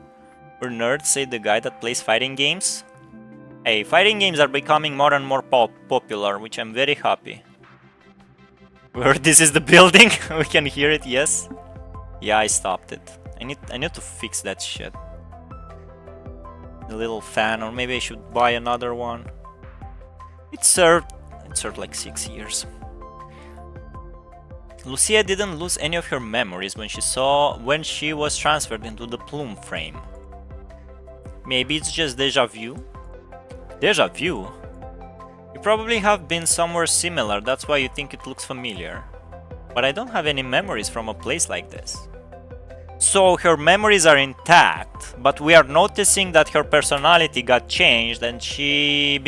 Or nerds say the guy that plays fighting games. Hey, fighting games are becoming more and more popular, which I'm very happy. Where this is the building? We can hear it, yes? Yeah, I stopped it. I need to fix that shit. The little fan, or maybe I should buy another one. It served like 6 years. Lucia didn't lose any of her memories when she was transferred into the plume frame. Maybe it's just deja vu? Deja vu? You probably have been somewhere similar, that's why you think it looks familiar. But I don't have any memories from a place like this. So her memories are intact, but we are noticing that her personality got changed and she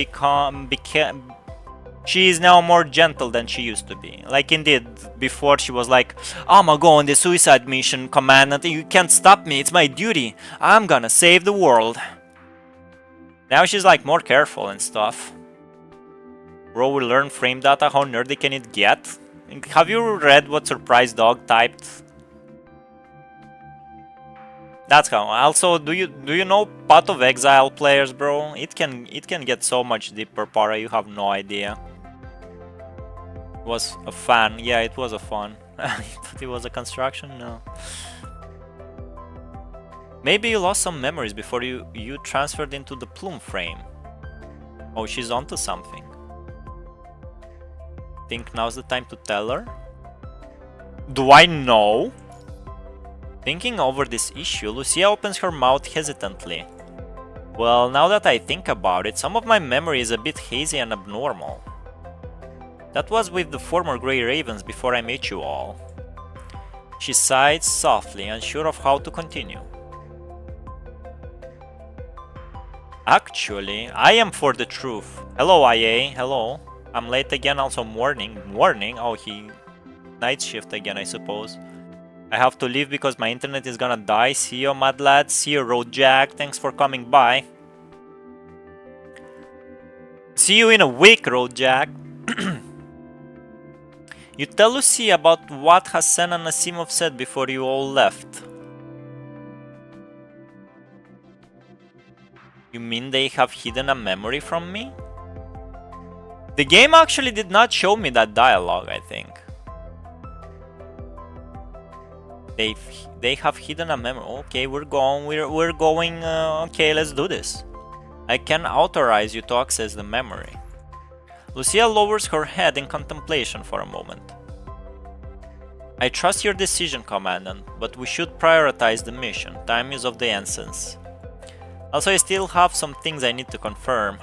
is now more gentle than she used to be. Like indeed, before she was like, I'ma go on the suicide mission, Commandant, you can't stop me, it's my duty. I'm gonna save the world. Now she's like more careful and stuff. Bro, we learn frame data, how nerdy can it get? Have you read what Surprise Dog typed? That's how. Also, do you know Path of Exile players, bro? It can get so much deeper, Para, you have no idea. It was a fan. Yeah, it was a fun. I thought it was a construction? No. Maybe you lost some memories before you transferred into the plume frame. Oh, she's onto something. Think now's the time to tell her? Do I know? Thinking over this issue, Lucia opens her mouth hesitantly. Well, now that I think about it, some of my memory is a bit hazy and abnormal. That was with the former Grey Ravens before I met you all. She sighed softly, unsure of how to continue. Actually, I am for the truth. Hello, IA. Hello. I'm late again, also morning. Morning? Oh, night shift again, I suppose. I have to leave because my internet is gonna die. See you, mad lad. See you, Road Jack. Thanks for coming by. See you in a week, Road Jack. You tell Lucy about what Hassan and Asimov said before you all left. You mean they have hidden a memory from me? The game actually did not show me that dialogue, I think. They have hidden a memory. Okay, we're going. Okay, let's do this. I can authorize you to access the memory. Lucia lowers her head in contemplation for a moment. I trust your decision, Commandant, but we should prioritize the mission. Time is of the essence. Also, I still have some things I need to confirm.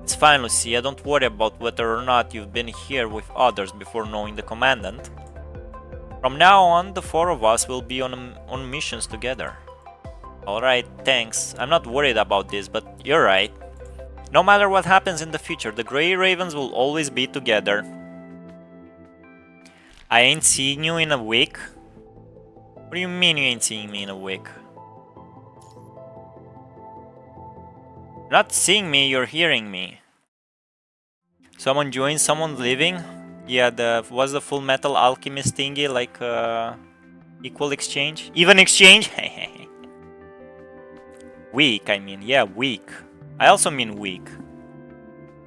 It's fine, Lucia. Don't worry about whether or not you've been here with others before knowing the Commandant. From now on, the four of us will be on missions together. Alright, thanks. I'm not worried about this, but you're right. No matter what happens in the future, the Grey Ravens will always be together. I ain't seeing you in a week? What do you mean you ain't seeing me in a week? You're not seeing me, you're hearing me. Someone joins, someone leaving? Yeah, was the Full Metal Alchemist thingy like equal exchange? Even exchange? Weak, I mean, yeah, weak. I also mean weak.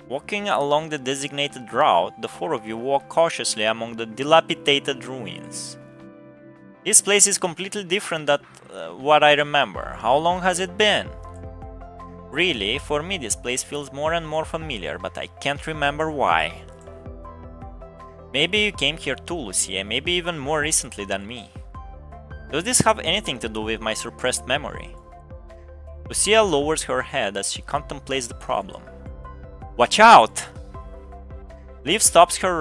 Walking along the designated route, the four of you walk cautiously among the dilapidated ruins. This place is completely different than what I remember. How long has it been? Really, for me this place feels more and more familiar, but I can't remember why. Maybe you came here too, Lucia, maybe even more recently than me. Does this have anything to do with my suppressed memory? Lucia lowers her head as she contemplates the problem. Watch out! Liv stops her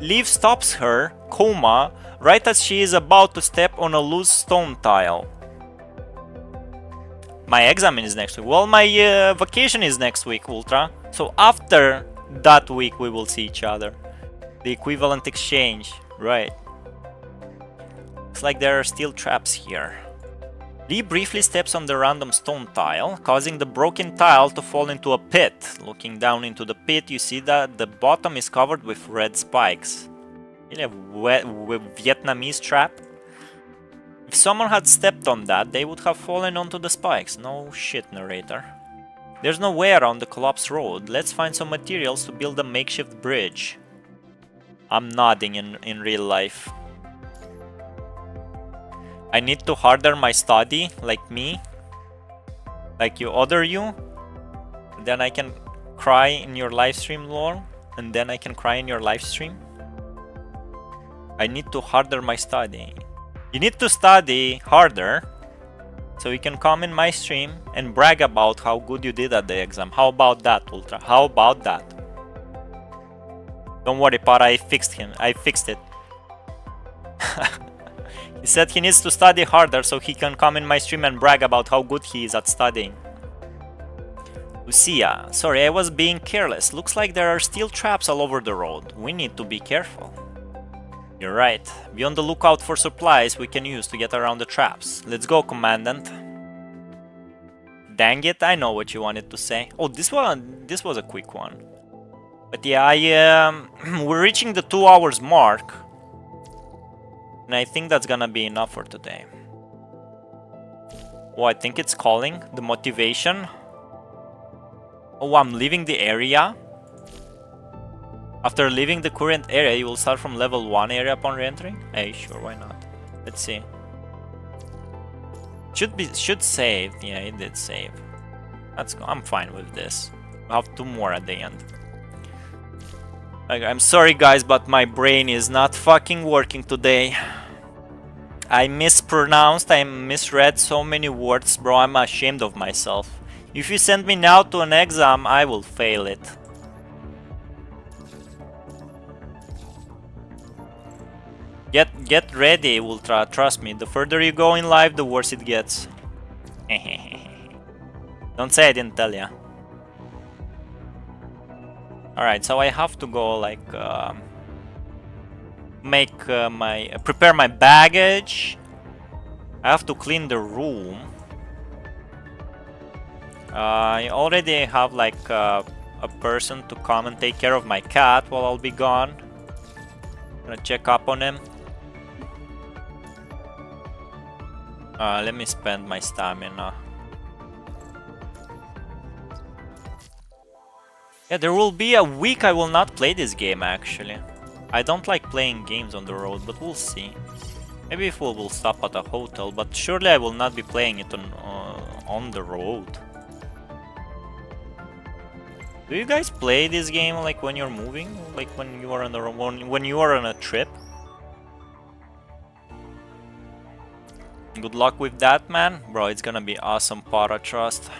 Leaf stops her, coma, right as she is about to step on a loose stone tile. My exam is next week. Well, my vacation is next week, Ultra. So after that week we will see each other. The equivalent exchange, right. Looks like there are still traps here. Lee briefly steps on the random stone tile, causing the broken tile to fall into a pit. Looking down into the pit, you see that the bottom is covered with red spikes. Really a Vietnamese trap? If someone had stepped on that, they would have fallen onto the spikes. No shit, narrator. There's no way around the collapsed road. Let's find some materials to build a makeshift bridge. I'm nodding in real life. I need to harder my study, like me. Like you other you. Then I can cry in your live stream, lol. And then I can cry in your live stream. I need to harder my study. You need to study harder so you can come in my stream and brag about how good you did at the exam. How about that, Ultra? How about that? Don't worry, Para, I fixed him. I fixed it. He said he needs to study harder so he can come in my stream and brag about how good he is at studying. Lucia, sorry, I was being careless. Looks like there are still traps all over the road. We need to be careful. You're right. Be on the lookout for supplies we can use to get around the traps. Let's go, Commandant. Dang it, I know what you wanted to say. Oh, this was a quick one. But yeah, we're reaching the 2 hours mark. And I think that's gonna be enough for today. Oh, I think it's calling. The motivation. Oh, I'm leaving the area. After leaving the current area, you will start from level 1 area upon re-entering? Hey, sure, why not? Let's see. Should save. Yeah, it did save. Let's go. I'm fine with this. We have 2 more at the end. I'm sorry guys, but my brain is not fucking working today. I mispronounced, I misread so many words, bro. I'm ashamed of myself. If you send me now to an exam, I will fail it. Get ready, Ultra, trust me. The further you go in life, the worse it gets. Don't say I didn't tell ya. Alright, so I have to go like prepare my baggage. I have to clean the room. I already have like a person to come and take care of my cat while I'll be gone. Gonna check up on him. Let me spend my stamina. Yeah, there will be a week I will not play this game actually. I don't like playing games on the road, but we'll see. Maybe if we'll stop at a hotel, but surely I will not be playing it on the road. Do you guys play this game like when you're moving, like when you are on the when you are on a trip? Good luck with that, man, bro. It's gonna be awesome, Para, trust.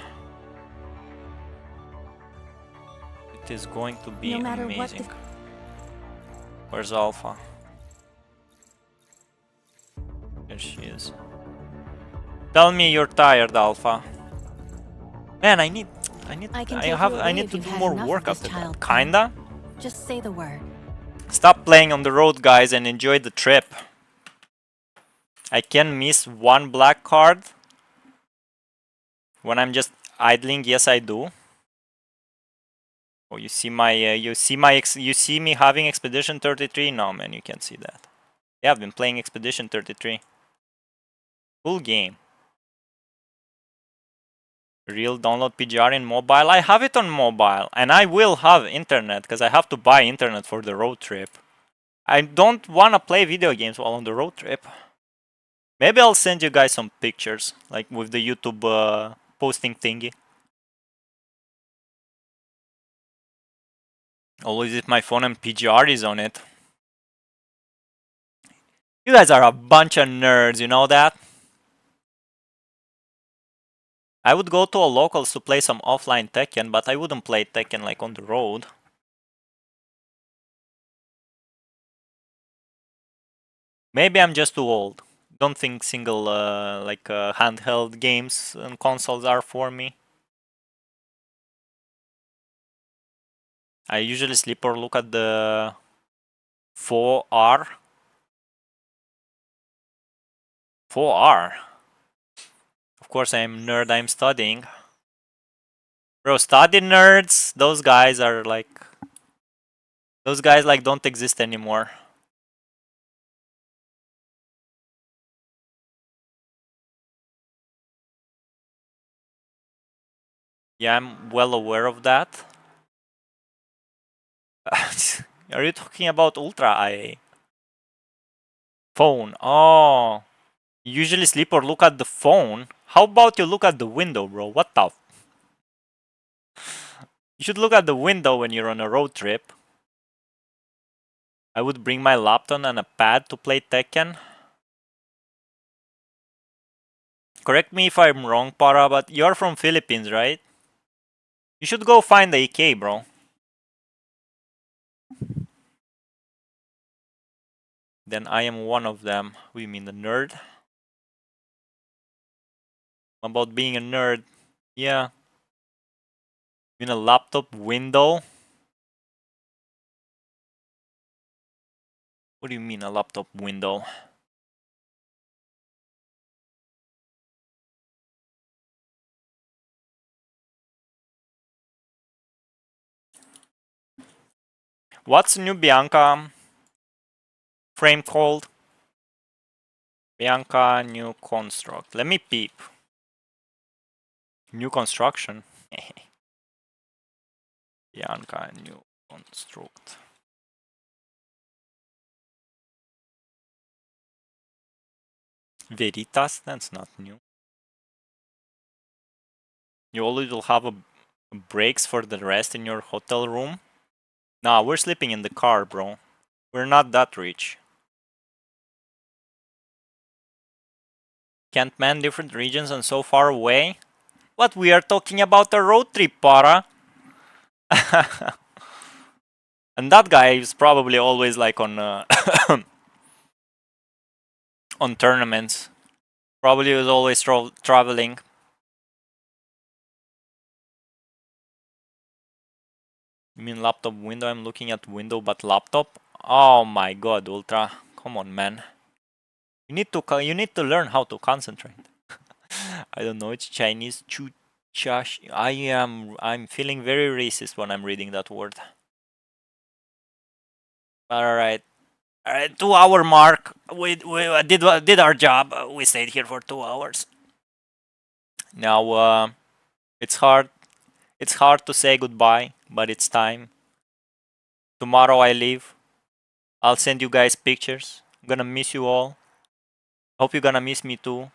It is going to be amazing. Where's Alpha? There she is. Tell me you're tired, Alpha. Man, I need to do more work after that. Kinda? Just say the word. Stop playing on the road, guys, and enjoy the trip. I can miss 1 black card when I'm just idling. Yes, I do. Oh, you see me having Expedition 33? No, man, you can't see that. Yeah, I've been playing Expedition 33. Cool game. Real download PGR in mobile. I have it on mobile, and I will have internet because I have to buy internet for the road trip. I don't want to play video games while on the road trip. Maybe I'll send you guys some pictures, like with the YouTube posting thingy. Always if my phone and PGR is on it. You guys are a bunch of nerds, you know that? I would go to a locals to play some offline Tekken, but I wouldn't play Tekken like on the road. Maybe I'm just too old. Don't think single handheld games and consoles are for me. I usually sleep or look at the 4R. 4R. Of course I'm nerd, I'm studying. Bro, study nerds, those guys are like... Those guys like don't exist anymore. Yeah, I'm well aware of that. Are you talking about Ultra IA? Phone. Oh. You usually sleep or look at the phone? How about you look at the window, bro? What the... You should look at the window when you're on a road trip. I would bring my laptop and a pad to play Tekken. Correct me if I'm wrong, Para, but you're from Philippines, right? You should go find the AK, bro. Then I am one of them. What do you mean, the nerd? About being a nerd. Yeah. In a laptop window? What do you mean, a laptop window? What's new Bianca frame called? Bianca new construct. Let me peep. New construction. Bianca new construct. Veritas? That's not new. You always will have breaks for the rest in your hotel room? Nah, we're sleeping in the car, bro. We're not that rich. Can't man different regions and so far away? What, we are talking about a road trip, para? And that guy is probably always like on on tournaments. Probably was always traveling. You mean laptop window? I'm looking at window but laptop? Oh my god, Ultra. Come on, man. You need to learn how to concentrate. I don't know, it's Chinese. Chash. I'm feeling very racist when I'm reading that word. Alright. Alright, 2-hour mark. We did our job. We stayed here for 2 hours. Now it's hard to say goodbye, but it's time. Tomorrow I leave. I'll send you guys pictures. I'm gonna miss you all. Hope you're gonna miss me too.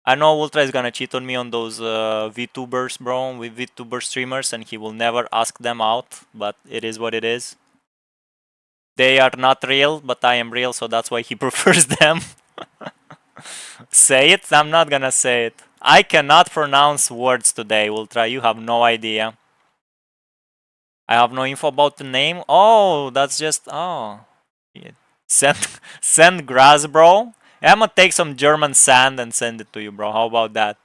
I know Ultra is gonna cheat on me on those VTubers, bro, with VTuber streamers, and he will never ask them out, but it is what it is. They are not real, but I am real, so that's why he prefers them. Say it? I'm not gonna say it. I cannot pronounce words today, Ultra. You have no idea. I have no info about the name. Oh, that's just... Oh. Yeah. Send grass, bro. I'm gonna take some German sand and send it to you, bro. How about that?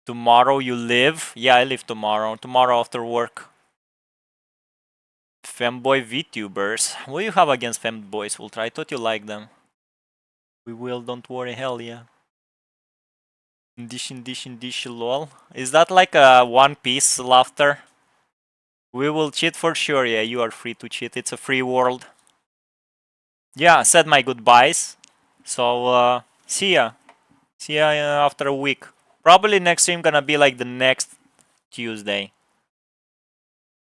Tomorrow you live? Yeah, I live tomorrow. Tomorrow after work. Femboy VTubers. What do you have against femboys, Ultra? I thought you liked them. We will, don't worry. Hell yeah. Dish, lol. Is that like a One Piece laughter? We will cheat for sure. Yeah, you are free to cheat. It's a free world. Yeah, said my goodbyes. So, see ya. See ya after a week. Probably next stream gonna be like the next Tuesday.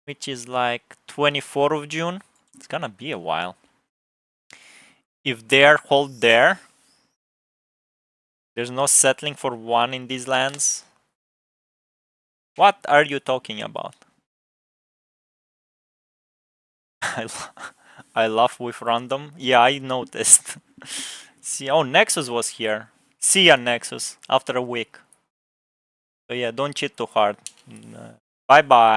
Which is like 24th of June. It's gonna be a while. If there, hold there. There's no settling for one in these lands. What are you talking about? I laugh with random. Yeah, I noticed. See, oh, Nexus was here. See ya, Nexus, after a week. So yeah, don't cheat too hard. Bye-bye.